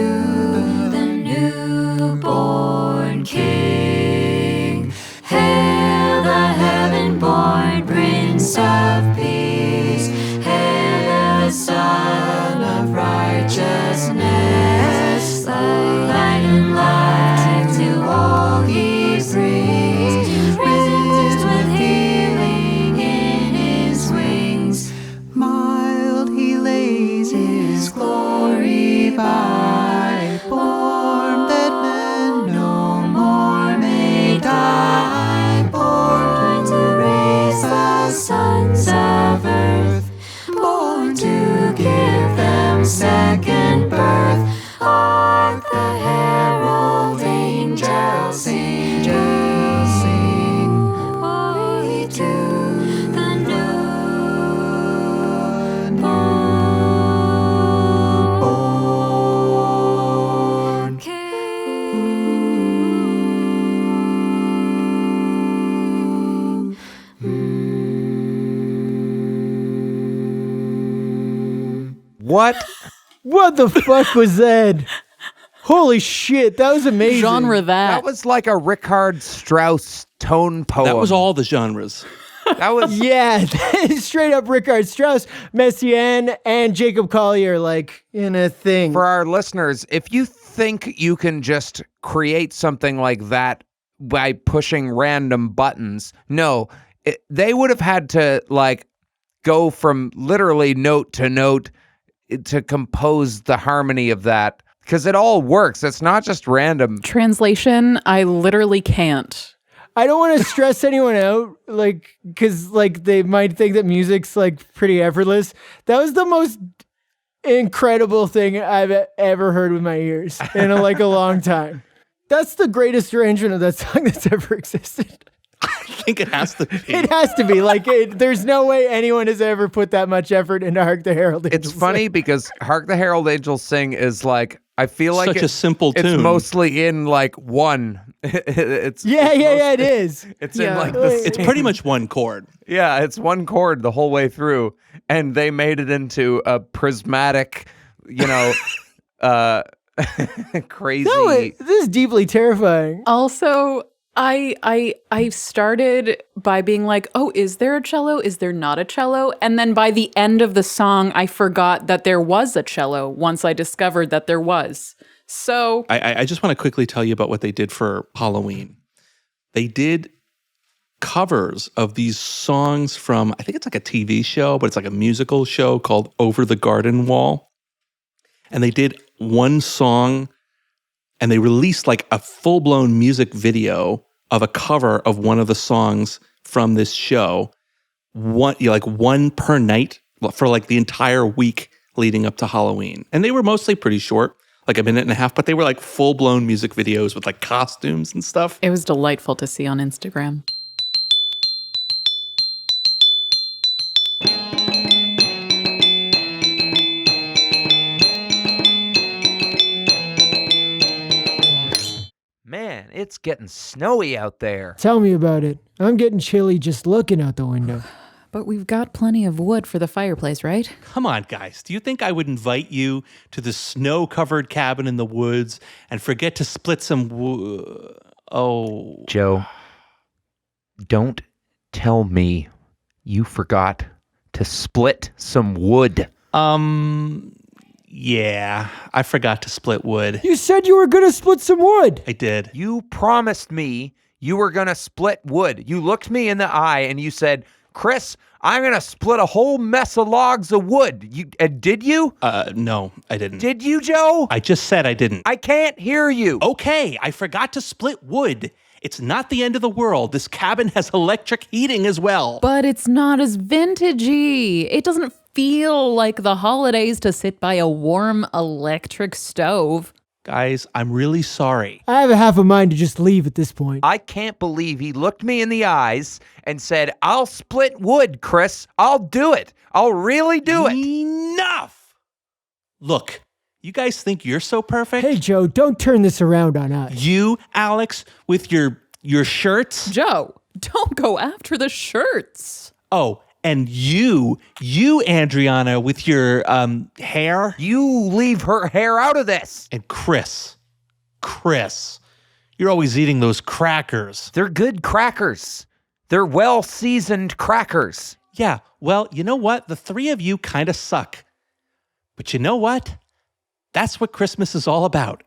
the newborn King. Hail the heaven-born Prince of Peace. Hail the Son of Righteousness. Light and life to all he brings. Risen with healing in his wings. Mild he lays his glory by, born that men no more may die, born to raise the sons of earth, born to give them second birth. Hark the herald angels sing, glory to the newborn King. What? What the fuck was that? Holy shit, that was amazing. Genre That was like a Richard Strauss tone poem. That was all the genres. That was Yeah, straight up Richard Strauss, Messiaen, and Jacob Collier, like, in a thing. for our listeners. If you think you can just create something like that by pushing random buttons, no, they would have had to like go from literally note to note to compose the harmony of that, because it all works. It's not just random. Translation, I literally can't. I don't want to stress anyone out, like, because, like, they might think that music's, like, pretty effortless. That was the most incredible thing I've ever heard with my ears in, a long time. That's the greatest arrangement of that song that's ever existed. I think it has to be. It has to be. Like, there's no way anyone has ever put that much effort into Hark the Herald Angels It's funny Sing. because Hark the Herald Angels Sing is like, I feel like Such a simple it's tune. mostly in like one. It's Yeah, it is. It's Yeah. in like the It's pretty much one chord. yeah, it's one chord the whole way through, and they made it into a prismatic, crazy. No, this is deeply terrifying. Also, I started by being like, oh, is there a cello? Is there not a cello? And then by the end of the song, I forgot that there was a cello once I discovered that there was. So I just want to quickly tell you about what they did for Halloween. They did covers of these songs from, I think it's like a TV show, but it's like a musical show called Over the Garden Wall. And they did one song and they released like a full-blown music video of a cover of one of the songs from this show. One per night for like the entire week leading up to Halloween. And they were mostly pretty short, like a minute and a half, but they were like full-blown music videos with like costumes and stuff. it was delightful to see on Instagram. Man, it's getting snowy out there. Tell me about it. I'm getting chilly just looking out the window. But we've got plenty of wood for the fireplace, right? Come on, guys. Do you think I would invite you to the snow-covered cabin in the woods and forget to split some wood? Oh. Joe, don't tell me you forgot to split some wood. Yeah, I forgot to split wood. You said you were going to split some wood. I did. You promised me you were going to split wood. You looked me in the eye and you said, Chris, I'm going to split a whole mess of logs of wood. Did you? No, I didn't. Did you, Joe? I just said I didn't. I can't hear you. Okay, I forgot to split wood. It's not the end of the world. This cabin has electric heating as well. But it's not as vintagey. It doesn't feel like the holidays to sit by a warm electric stove. Guys, I'm really sorry. I have a half a mind to just leave at this point. I can't believe he looked me in the eyes and said, I'll split wood, Chris. I'll do it. I'll really do it. Enough! Look, you guys think you're so perfect? Hey, Joe, don't turn this around on us. You, Alex, with your shirts? Joe, don't go after the shirts. Oh, and you, Andriana, with your hair? You leave her hair out of this. And Chris, you're always eating those crackers. They're good crackers. They're well-seasoned crackers. Yeah, well, you know what? The three of you kind of suck. But you know what? That's what Christmas is all about.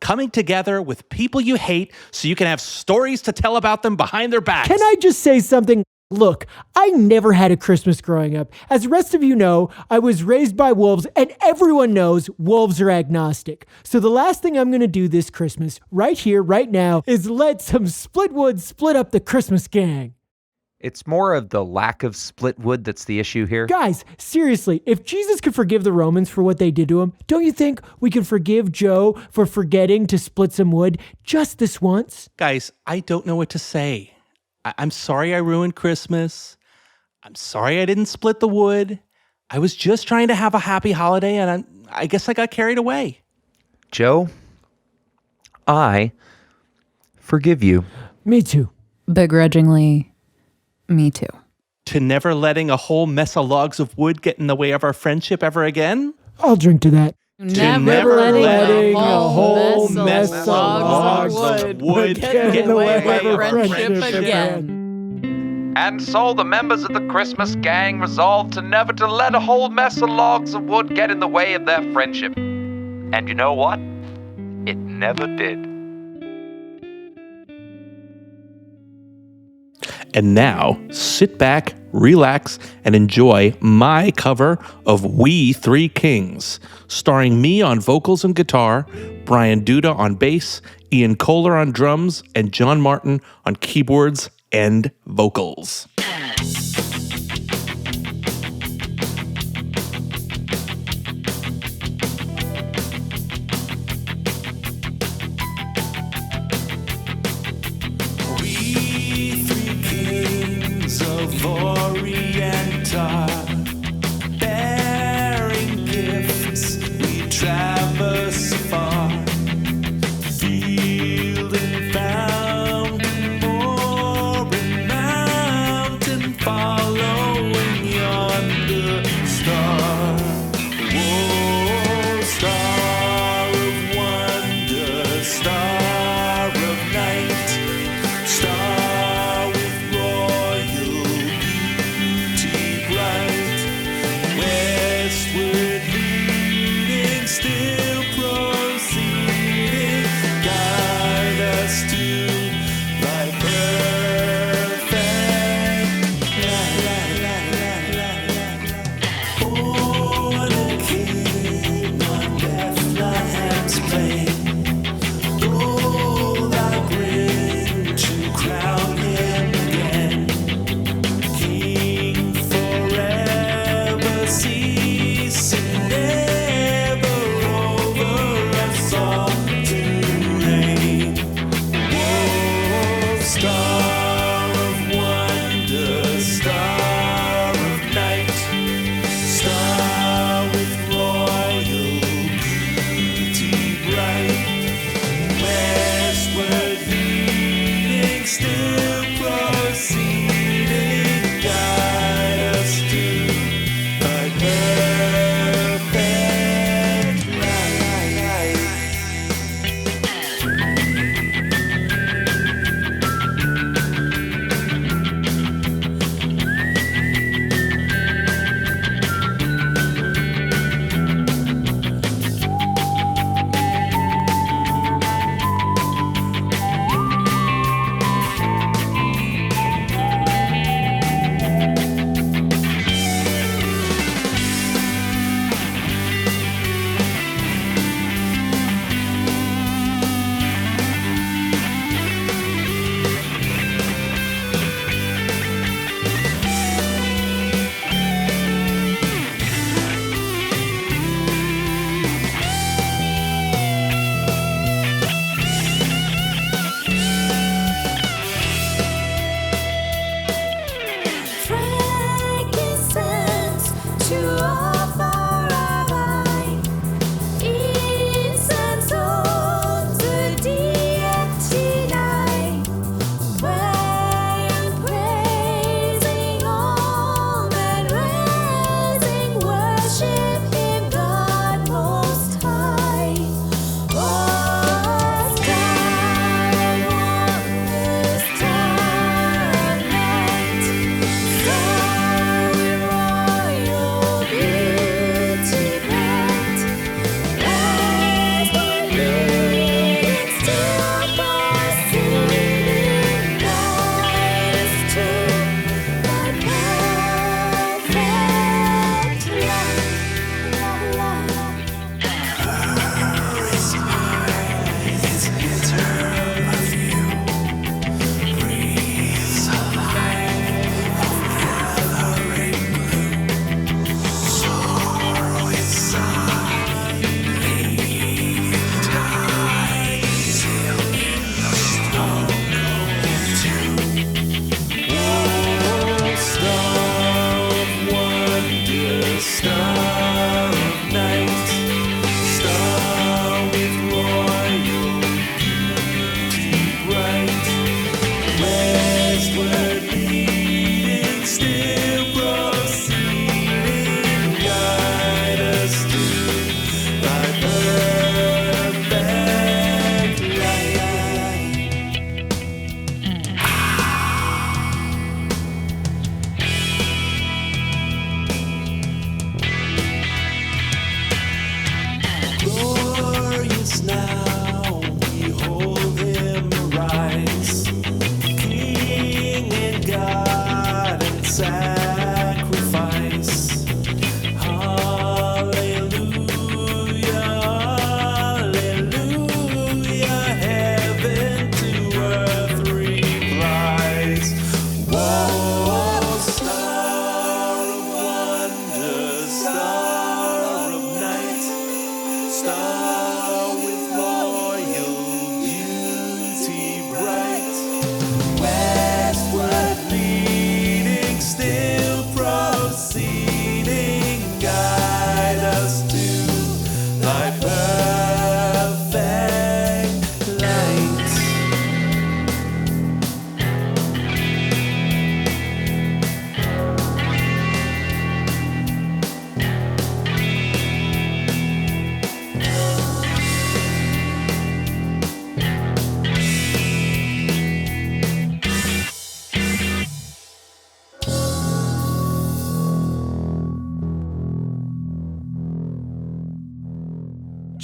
Coming together with people you hate so you can have stories to tell about them behind their backs. Can I just say something? Look, I never had a Christmas growing up. As the rest of you know, I was raised by wolves, and everyone knows wolves are agnostic. So the last thing I'm going to do this Christmas, right here, right now, is let some split wood split up the Christmas gang. It's more of the lack of split wood that's the issue here. Guys, seriously, if Jesus could forgive the Romans for what they did to him, don't you think we can forgive Joe for forgetting to split some wood just this once? Guys, I don't know what to say. I'm sorry I ruined Christmas. I'm sorry I didn't split the wood. I was just trying to have a happy holiday, and I guess I got carried away. Joe, I forgive you. Me too. Begrudgingly, me too. To never letting a whole mess of logs of wood get in the way of our friendship ever again? I'll drink to that. Never letting a whole mess of logs of wood get in the way of our friendship again. And so the members of the Christmas gang resolved to never to let a whole mess of logs of wood get in the way of their friendship. And you know what? It never did. And now, sit back, relax, and enjoy my cover of We Three Kings, starring me on vocals and guitar, Brian Duda on bass, Ian Kohler on drums, and John Martin on keyboards and vocals. Bearing gifts, we traverse far, field and fountain, moor and mountain, following yonder star. Oh, star of wonder, star of night, star with royal beauty bright.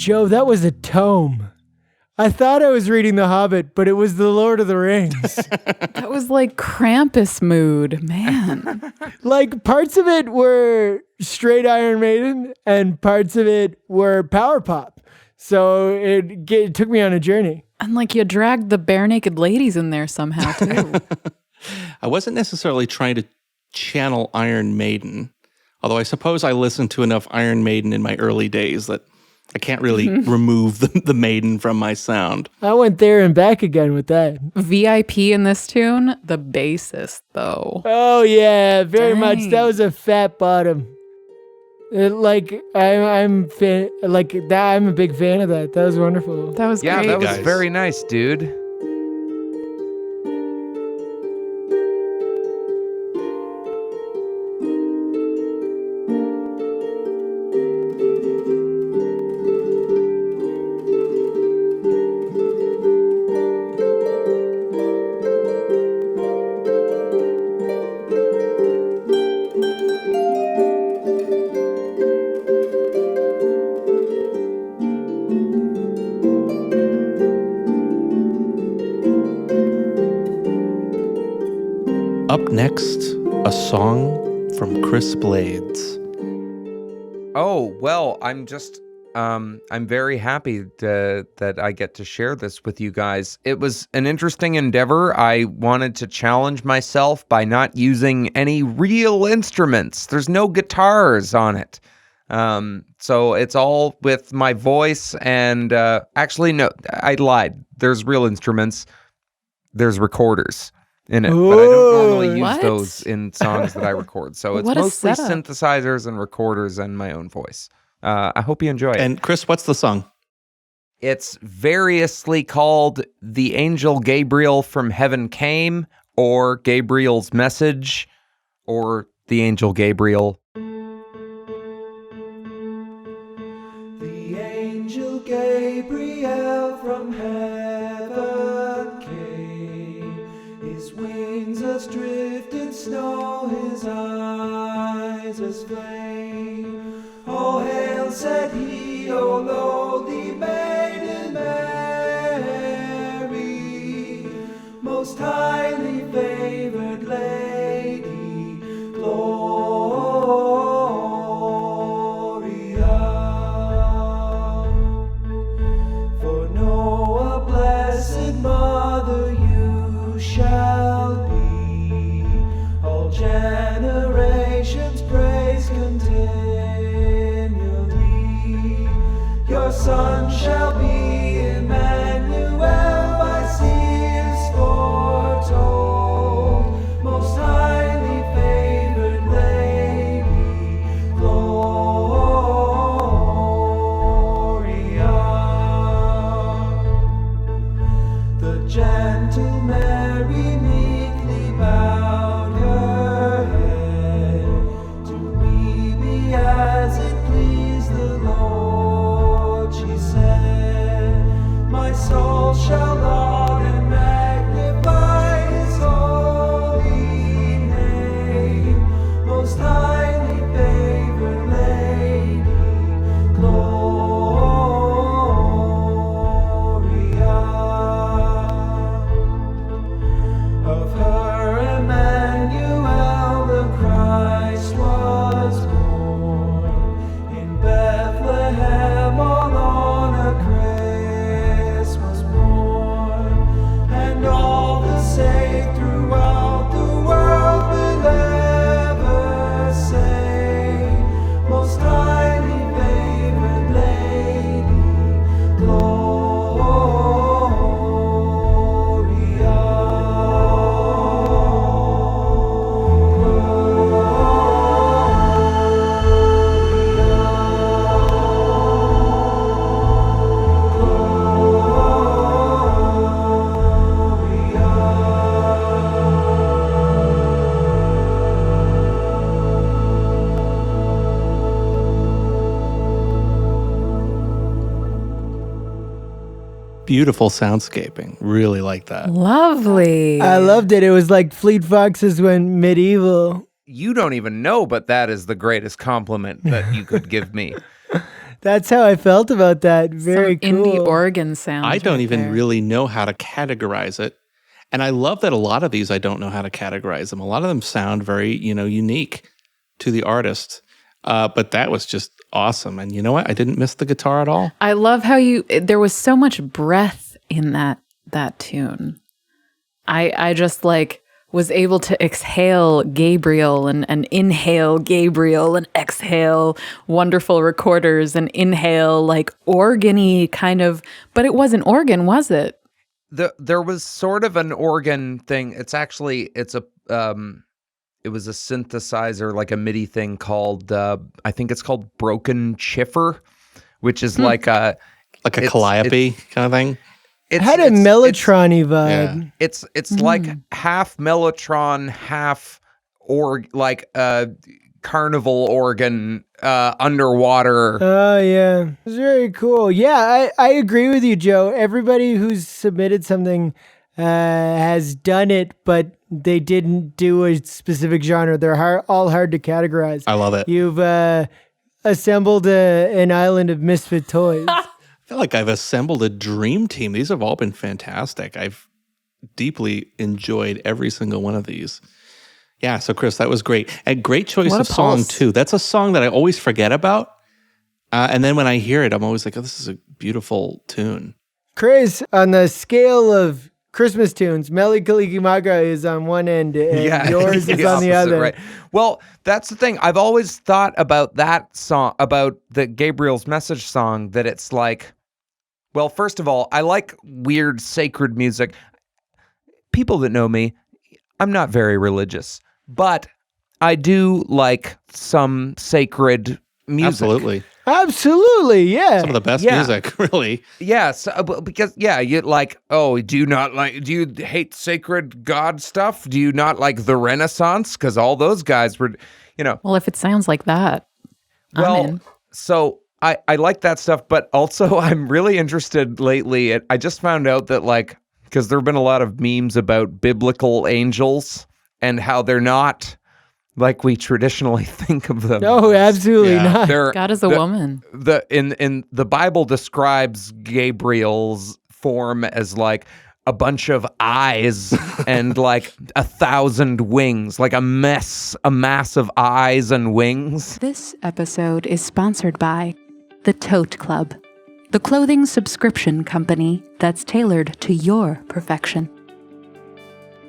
Joe, that was a tome. I thought I was reading The Hobbit, but it was The Lord of the Rings. That was like Krampus mood, man. Like, parts of it were straight Iron Maiden, and parts of it were power pop. So it took me on a journey. And like you dragged the bare naked ladies in there somehow too. I wasn't necessarily trying to channel Iron Maiden, although I suppose I listened to enough Iron Maiden in my early days that I can't really remove the Maiden from my sound. I went there and back again with that. VIP in this tune, the bassist though. Oh yeah, very Dang. much. That was a fat bottom. I'm a big fan of that. That was wonderful. That was Yeah, great. that was guys. very nice, dude. Up next, a song from Chris Blades. Oh, well, I'm very happy that I get to share this with you guys. It was an interesting endeavor. I wanted to challenge myself by not using any real instruments. There's no guitars on it. So it's all with my voice and, actually, no, I lied. There's real instruments. There's recorders in it, but I don't normally use What? those in songs that I record. So it's What a mostly setup. synthesizers and recorders and my own voice. I hope you enjoy it. And Chris, what's the song? It's variously called The Angel Gabriel from Heaven Came, or Gabriel's Message, or The Angel Gabriel. The angel Gabriel from heaven came. His wings as drifted snow, his eyes as flame. All hail, said he, O lowly maiden Mary, most highly favored lady, Gloria. For Noah, blessed mother, you shall be. All generations praise continually. Your son shall be Emmanuel, by seers foretold. Most highly favored lady, Gloria. The gentle Mary meekly bowed her head. To me be as it please the Lord, she said. My soul shall laud and magnify his holy name. Most highly favored lady, Gloria. Of her Emmanuel the Christ was born. In Bethlehem all on a Christmas morn. And all the saved throughout the world will ever say, most highly favored lady, Beautiful soundscaping. Really like that. Lovely. I loved it. It was like Fleet Foxes went medieval. You don't even know, but that is the greatest compliment that you could give me. That's how I felt about that. Very Some cool. indie organ sounds. I don't right even there. really know how to categorize it. And I love that a lot of these I don't know how to categorize them. A lot of them sound very, unique to the artist. But that was just awesome. And you know what? I didn't miss the guitar at all. I love how there was so much breath in that tune. I just was able to exhale Gabriel and inhale Gabriel and exhale wonderful recorders and inhale organ-y kind of, but it wasn't organ, was it? There was sort of an organ thing. It was a synthesizer, like a MIDI thing called, I think it's called Broken Chiffer, which is like a calliope kind of thing. It had a Mellotron-y vibe. It's like half Mellotron, half carnival organ underwater. Oh, yeah. It's very cool. Yeah, I agree with you, Joe. Everybody who's submitted something has done it, but they didn't do a specific genre. They're all hard to categorize. I love it. You've assembled an island of misfit toys. I feel like I've assembled a dream team. These have all been fantastic. I've deeply enjoyed every single one of these. Yeah, so Chris, that was great. And great choice What a of song, pulse. too. That's a song that I always forget about. And then when I hear it, I'm always like, oh, this is a beautiful tune. Chris, on the scale of Christmas tunes, Mele Kalikimaka is on one end and yours is on the other. Right. Well, that's the thing. I've always thought about that song, about the Gabriel's Message song, that it's like, well, first of all, I like weird sacred music. People that know me, I'm not very religious, but I do like some sacred music. Absolutely, yeah. Some of the best music, really. Yes, because you do you hate sacred God stuff? Do you not like the Renaissance? Because all those guys were, Well, if it sounds like that, I'm in. So I like that stuff, but also I'm really interested lately. I just found out that because there have been a lot of memes about biblical angels and how they're not like we traditionally think of them. No, absolutely not. God is a woman. In the Bible describes Gabriel's form as like a bunch of eyes and like 1,000 wings, like a mass of eyes and wings. This episode is sponsored by the Tote Club, the clothing subscription company that's tailored to your perfection.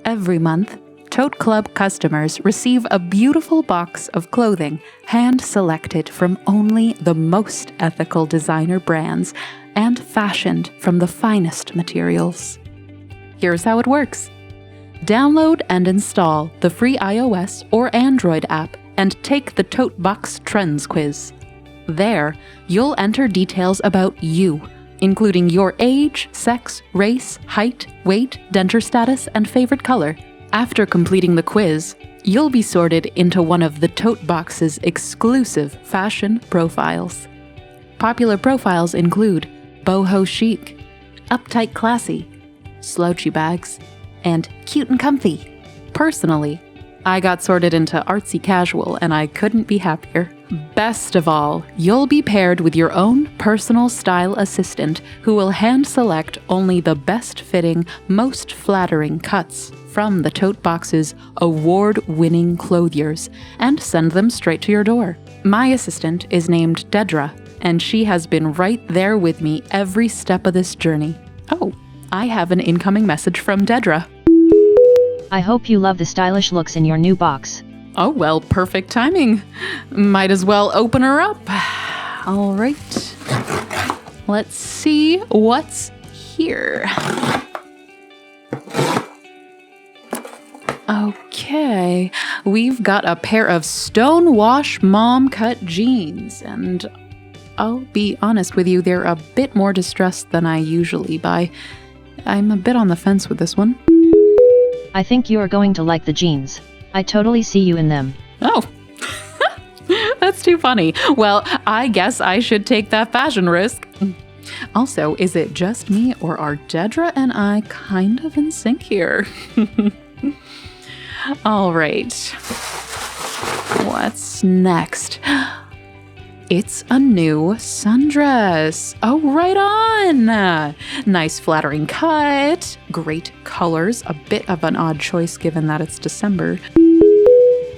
Every month, Tote Club customers receive a beautiful box of clothing hand-selected from only the most ethical designer brands and fashioned from the finest materials. Here's how it works. Download and install the free iOS or Android app and take the Tote Box Trends quiz. There, you'll enter details about you, including your age, sex, race, height, weight, denture status, and favorite color. After completing the quiz, you'll be sorted into one of the Tote Box's exclusive fashion profiles. Popular profiles include boho chic, uptight classy, slouchy bags, and cute and comfy. Personally, I got sorted into artsy casual and I couldn't be happier. Best of all, you'll be paired with your own personal style assistant who will hand select only the best fitting, most flattering cuts from the Tote Box's award-winning clothiers and send them straight to your door. My assistant is named Dedra, and she has been right there with me every step of this journey. Oh, I have an incoming message from Dedra. I hope you love the stylish looks in your new box. Oh, well, perfect timing. Might as well open her up. All right. Let's see what's here. Okay, we've got a pair of Stonewash mom cut jeans, and I'll be honest with you, they're a bit more distressed than I usually buy. I'm a bit on the fence with this one. I think you are going to like the jeans. I totally see you in them. Oh, that's too funny. Well, I guess I should take that fashion risk. Also, is it just me, or are Dedra and I kind of in sync here? All right. What's next? It's a new sundress. Oh, right on. Nice flattering cut, great colors, a bit of an odd choice given that it's December.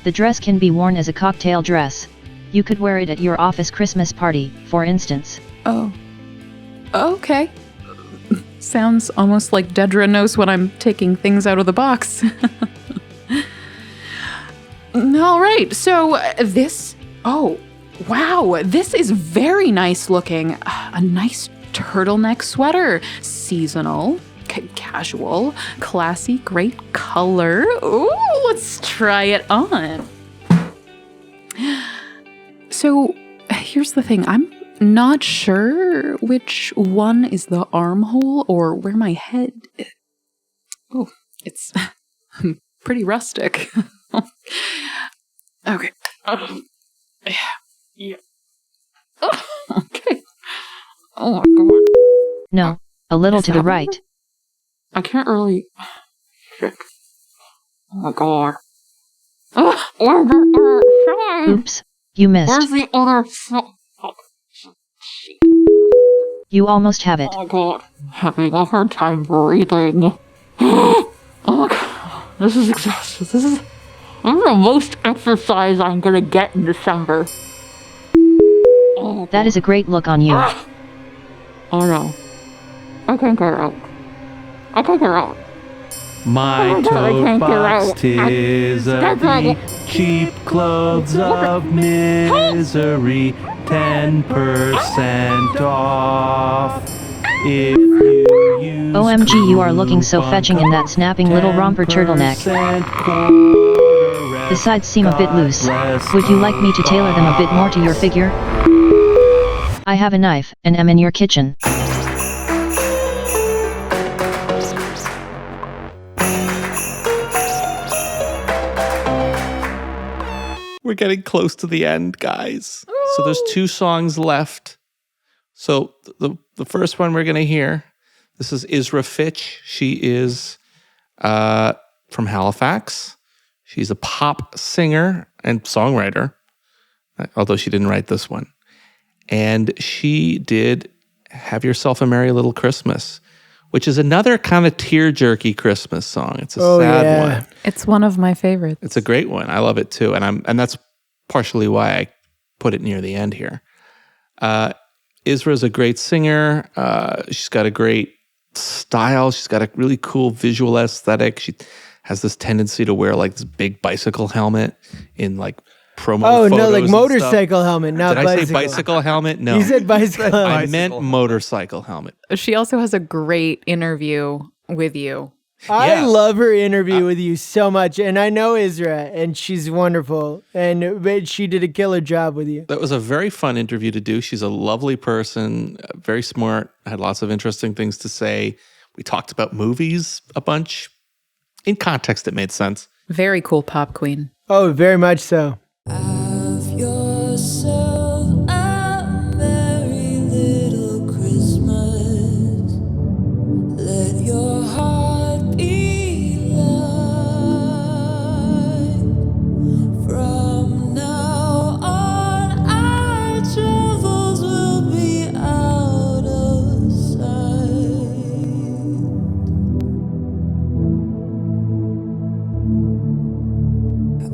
The dress can be worn as a cocktail dress. You could wear it at your office Christmas party, for instance. Oh, okay. Sounds almost like Dedra knows when I'm taking things out of the box. All right, so this, oh, wow, this is very nice looking. A nice turtleneck sweater, seasonal, casual, classy, great color. Ooh, let's try it on. So here's the thing, I'm not sure which one is the armhole or where my head is. Oh, it's pretty rustic. Okay. Yeah. Oh, okay. Oh my god. No, a little to the right. I can't really. Shit. Oh my god. Oh, where's the other side? Oops, you missed. Where's the other side? You almost have it. Oh my god. Having a hard time breathing. Oh my god. This is exhausting. This is the most exercise I'm gonna get in December. Oh, That is a great look on you. oh no. I can't get out. I can't get out. My Oh, God, I tote can't get box out. tis That's of right. the cheap clothes of misery, 10% off. If you use OMG, you are looking so fetching in that snapping little romper turtleneck. 10% quarter The sides seem a bit loose. less Would you like me to tailor them a bit more to your figure? I have a knife and am in your kitchen. We're getting close to the end, guys. So there's 2 songs left. So the first one we're going to hear, this is Isra Fitch. She is from Halifax. She's a pop singer and songwriter, although she didn't write this one. And she did Have Yourself a Merry Little Christmas, which is another kind of tear-jerky Christmas song. It's a sad one. It's one of my favorites. It's a great one. I love it too, and that's partially why I put it near the end here. Isra's a great singer. She's got a great style. She's got a really cool visual aesthetic. She has this tendency to wear like this big bicycle helmet in like promo photos. Oh no, like and motorcycle helmet, not Did bicycle. I say bicycle helmet? No. You said bicycle helmet. I meant motorcycle helmet. She also has a great interview with you. I love her interview with you so much, and I know Isra, and she's wonderful, but she did a killer job with you. That was a very fun interview to do. She's a lovely person, very smart, had lots of interesting things to say. We talked about movies a bunch. In context, it made sense. Very cool pop queen. Oh, very much so. Have yourself a merry little Christmas. Let your heart be light. From now on, our troubles will be out of sight.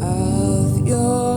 Have your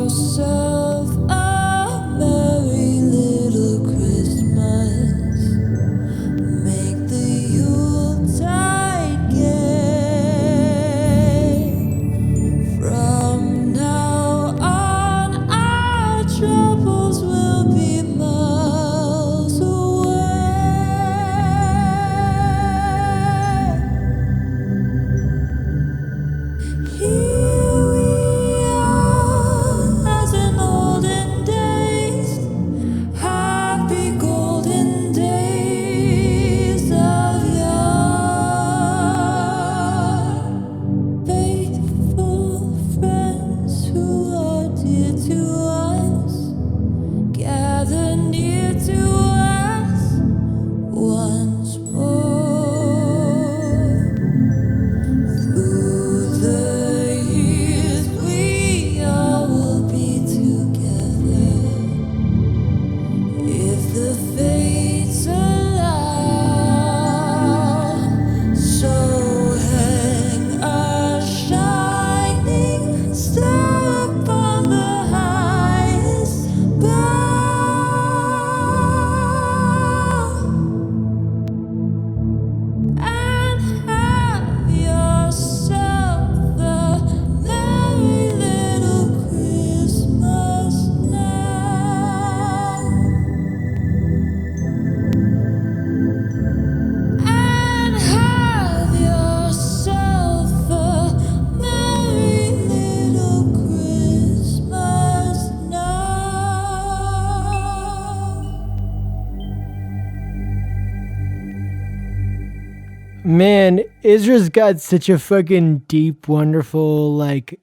Man, Isra's got such a fucking deep, wonderful, like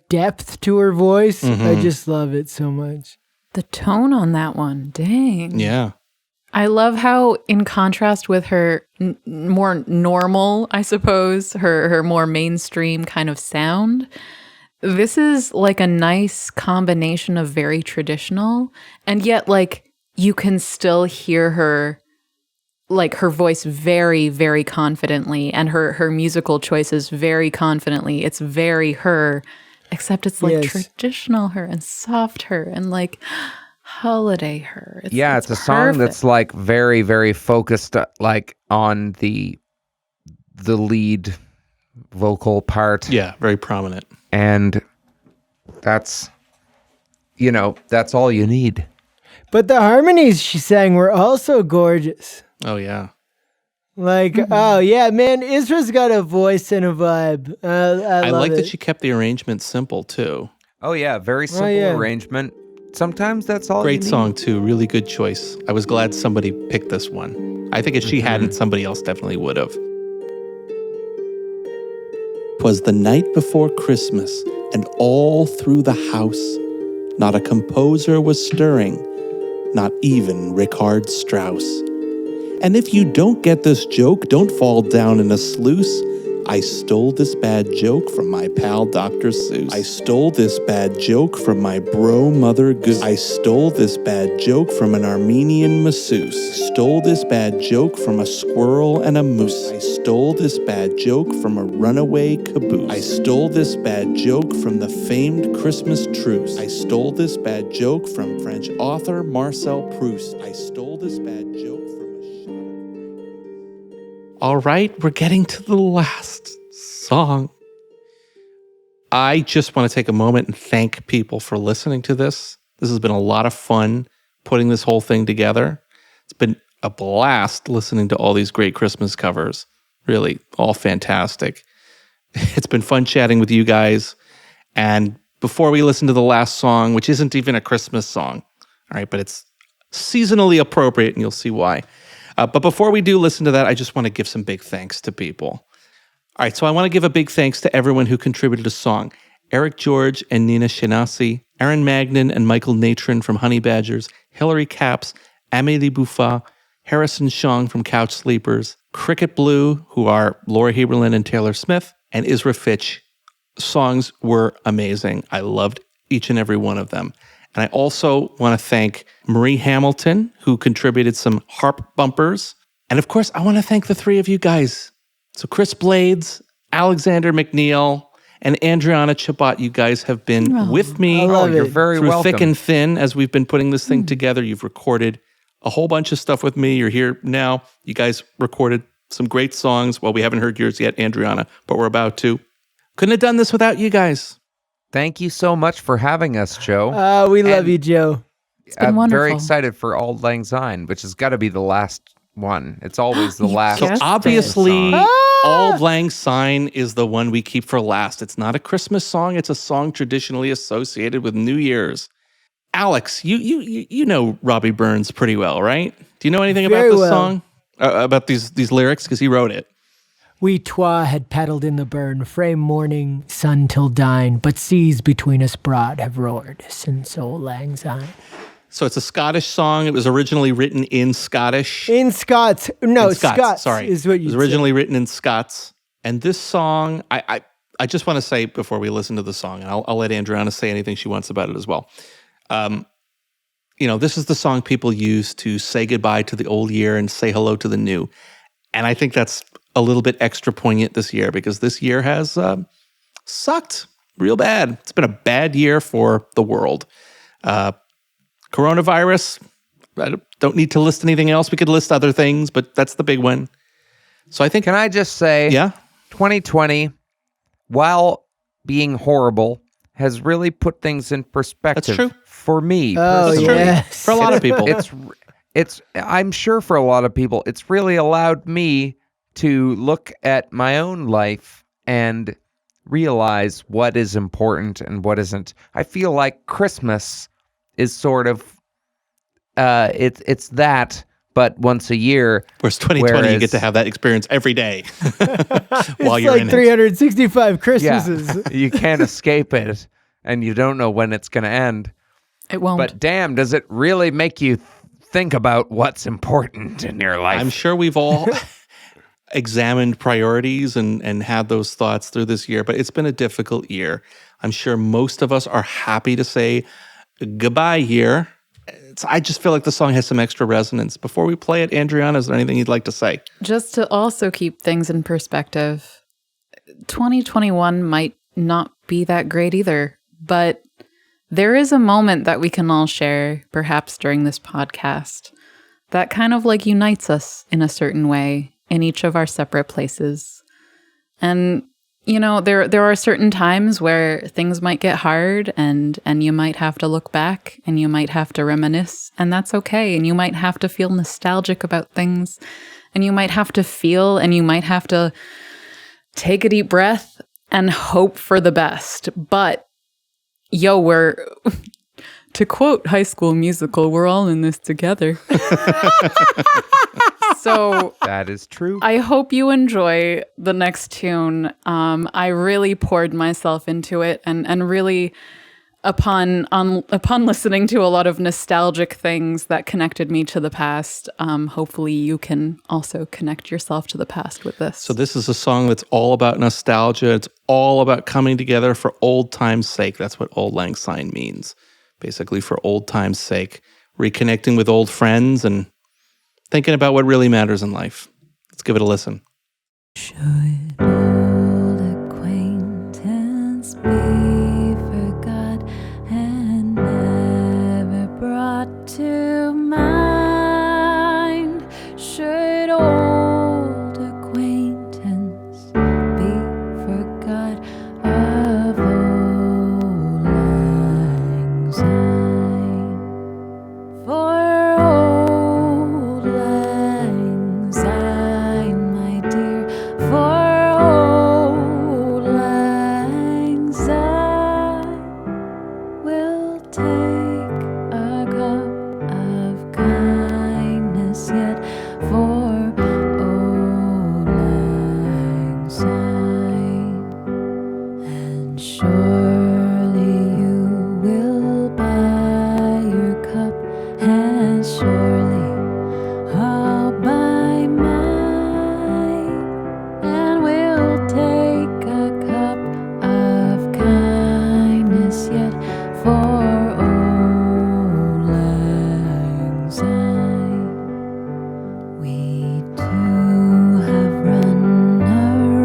depth to her voice. I just love it so much. The tone on that one, dang. Yeah. I love how, in contrast with her more normal, I suppose, her more mainstream kind of sound, this is like a nice combination of very traditional, and yet like you can still hear her, like her voice very, very confidently, and her musical choices very confidently. It's very her, except it's like traditional her and soft her and like holiday her. It's a song that's like very, very focused, like on the lead vocal part. Yeah, very prominent. And that's all you need. But the harmonies she sang were also gorgeous. Oh, yeah. Like, oh, yeah, man, Isra's got a voice and a vibe. I love like it. that she kept the arrangement simple, too. Oh, yeah, very simple arrangement. Sometimes that's all Great you need. song, too. Really good choice. I was glad somebody picked this one. I think if she hadn't, somebody else definitely would have. 'Twas the night before Christmas, and all through the house, not a composer was stirring, not even Richard Strauss. And if you don't get this joke, don't fall down in a sluice. I stole this bad joke from my pal Dr. Seuss. I stole this bad joke from my bro Mother Goose. I stole this bad joke from an Armenian masseuse. Stole this bad joke from a squirrel and a moose. I stole this bad joke from a runaway caboose. I stole this bad joke from the famed Christmas truce. I stole this bad joke from French author Marcel Proust. I stole this bad joke from All right, we're getting to the last song. I just want to take a moment and thank people for listening to this. This has been a lot of fun putting this whole thing together. It's been a blast listening to all these great Christmas covers. Really, all fantastic. It's been fun chatting with you guys. And before we listen to the last song, which isn't even a Christmas song, all right, but it's seasonally appropriate, and you'll see why. But before we do listen to that, I just want to give some big thanks to people. All right, so I want to give a big thanks to everyone who contributed a song. Eric George and Nina Shinasi, Aaron Magnan and Michael Natron from Honey Badgers, Hillary Capps, Amélie Bouffat, Harrison Shong from Couch Sleepers, Cricket Blue, who are Laura Heberlin and Taylor Smith, and Isra Fitch. Songs were amazing. I loved each and every one of them. And I also want to thank Marie Hamilton, who contributed some harp bumpers. And of course, I want to thank the three of you guys. So Chris Blades, Alexander MacNeil, and Andriana Chobot, you guys have been with me you're very through welcome. thick and thin as we've been putting this thing together. You've recorded a whole bunch of stuff with me. You're here now. You guys recorded some great songs. Well, we haven't heard yours yet, Andriana, but we're about to. Couldn't have done this without you guys. Thank you so much for having us, Joe. We love you, Joe. It's been I'm wonderful. very excited for Auld Lang Syne, which has got to be the last one. It's always the last. So Yes, obviously, song. Auld Lang Syne is the one we keep for last. It's not a Christmas song. It's a song traditionally associated with New Year's. Alex, you know Robbie Burns pretty well, right? Do you know anything about Very this well. song? About these lyrics? Because he wrote it. We twa had paddled in the burn, frame morning, sun till dine, but seas between us broad have roared since Auld Lang Syne. So it's a Scottish song. It was originally written in Scottish. In Scots. No, In Scots, sorry. is what It you was originally written in Scots. And this song, I just want to say before we listen to the song, and I'll let Andriana say anything she wants about it as well. This is the song people use to say goodbye to the old year and say hello to the new. And I think that's a little bit extra poignant this year because this year has sucked real bad. It's been a bad year for the world. Coronavirus, I don't need to list anything else. We could list other things, but that's the big one. So I think... Can I just say, 2020, while being horrible, has really put things in perspective. That's true. For me. Oh, That's personally. true. yes. For a lot of people. I'm sure for a lot of people, it's really allowed me to look at my own life and realize what is important and what isn't. I feel like Christmas is sort of it's that, but once a year. Whereas 2020, you get to have that experience every day while It's you're like in 365 Christmases. Yeah, you can't escape it, and you don't know when it's going to end. It won't. But damn, does it really make you think about what's important in your life? I'm sure we've all examined priorities and had those thoughts through this year, but it's been a difficult year. I'm sure most of us are happy to say goodbye here. I just feel like the song has some extra resonance. Before we play it, Andriana, is there anything you'd like to say? Just to also keep things in perspective, 2021 might not be that great either, but there is a moment that we can all share, perhaps during this podcast, that kind of like unites us in a certain way in each of our separate places. And, you know, there are certain times where things might get hard and you might have to look back and you might have to reminisce, and that's okay. And you might have to feel nostalgic about things, and you might have to feel, and you might have to take a deep breath and hope for the best. But we're, to quote High School Musical, we're all in this together. So that is true. I hope you enjoy the next tune. I really poured myself into it, and really upon listening to a lot of nostalgic things that connected me to the past, hopefully you can also connect yourself to the past with this. So this is a song that's all about nostalgia. It's all about coming together for old time's sake. That's what Auld Lang Syne means. Basically, for old time's sake. Reconnecting with old friends and thinking about what really matters in life. Let's give it a listen. Should old acquaintance be forgot and never brought to mind? Should old acquaintance be forgot of old lang syne? For old lang syne, my dear, for old lang syne will take a cup of kindness yet for old lang syne, and surely you will buy your cup, and surely I'll buy mine, and we'll take a cup of kindness yet for old lang syne. We two have run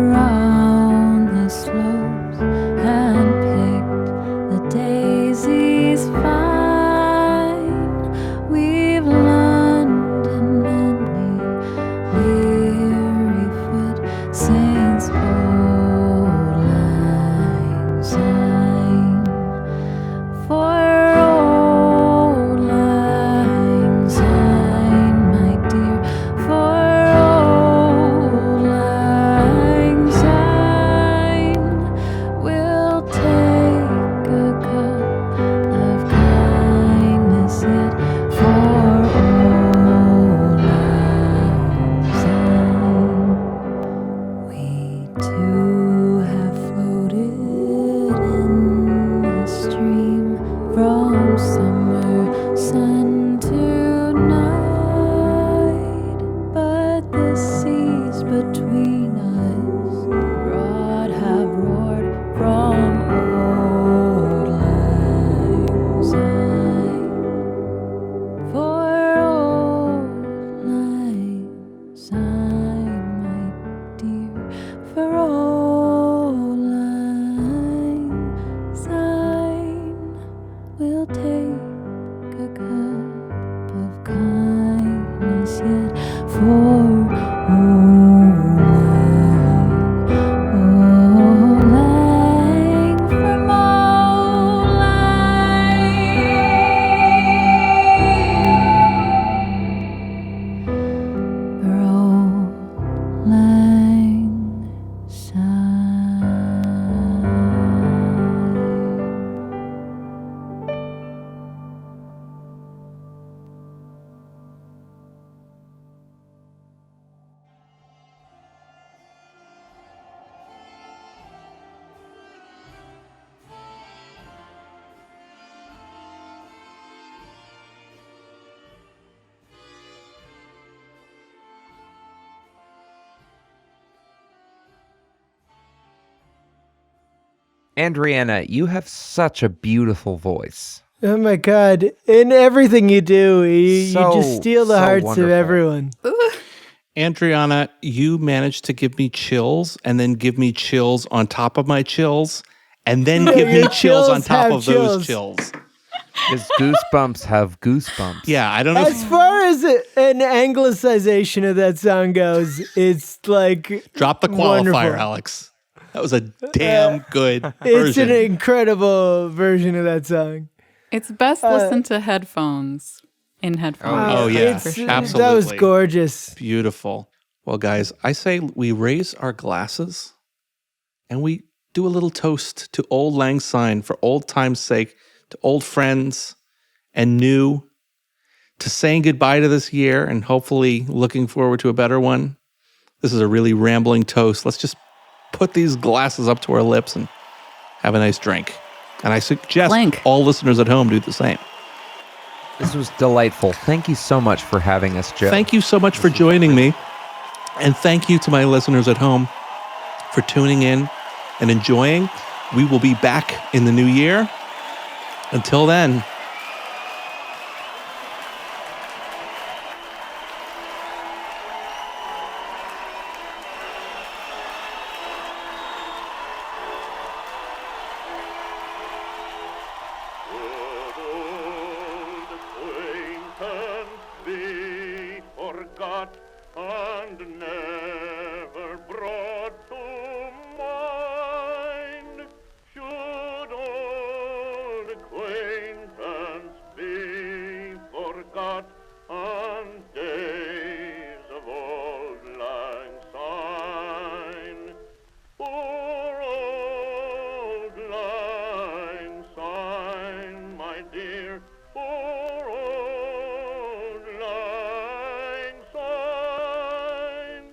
around the slopes and picked the daisies fine. We've London many weary foot since old lang syne. For old lang syne, my dear, for old lang syne will take a cup of kindness yet for old lang syne. We two have floated in the stream from summer sun to night, but the seas between us broad have roared from old lang syne. For old lang syne, my dear, for old lang syne will take a cup of kindness yet for old lang from old lang for old lang syne. Andriana, you have such a beautiful voice. Oh my God. In everything you do, you just steal the hearts wonderful. of everyone. Andriana, you managed to give me chills and then give me chills on top of my chills and then give me your chills on chills top have of those chills. His goosebumps have goosebumps. Yeah, I don't know. As far as an anglicization of that song goes, it's like Drop the qualifier, wonderful. Alex. That was a damn good It's version. an incredible version of that song. It's best listened to headphones. In headphones. Oh, yeah. For sure. Absolutely. That was gorgeous. Beautiful. Well, guys, I say we raise our glasses and we do a little toast to Old Lang Syne for old time's sake, to old friends and new, to saying goodbye to this year and hopefully looking forward to a better one. This is a really rambling toast. Let's just put these glasses up to our lips and have a nice drink. And I suggest all listeners at home do the same. This was delightful. Thank you so much for having us, Joe. Thank you so much for joining me. And thank you to my listeners at home for tuning in and enjoying. We will be back in the new year. Until then. Be forgot and never brought to mind. Should old acquaintance be forgot and days of old lang syne? Poor old lang syne, my dear, poor old lang syne.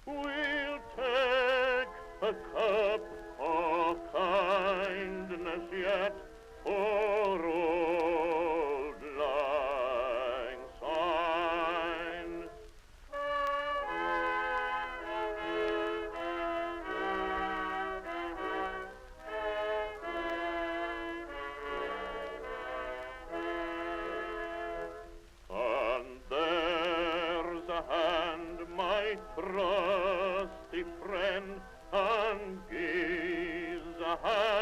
We'll take a cup of kindness yet for old lang syne. And there's a hand, my trusty friend, and gives a hand.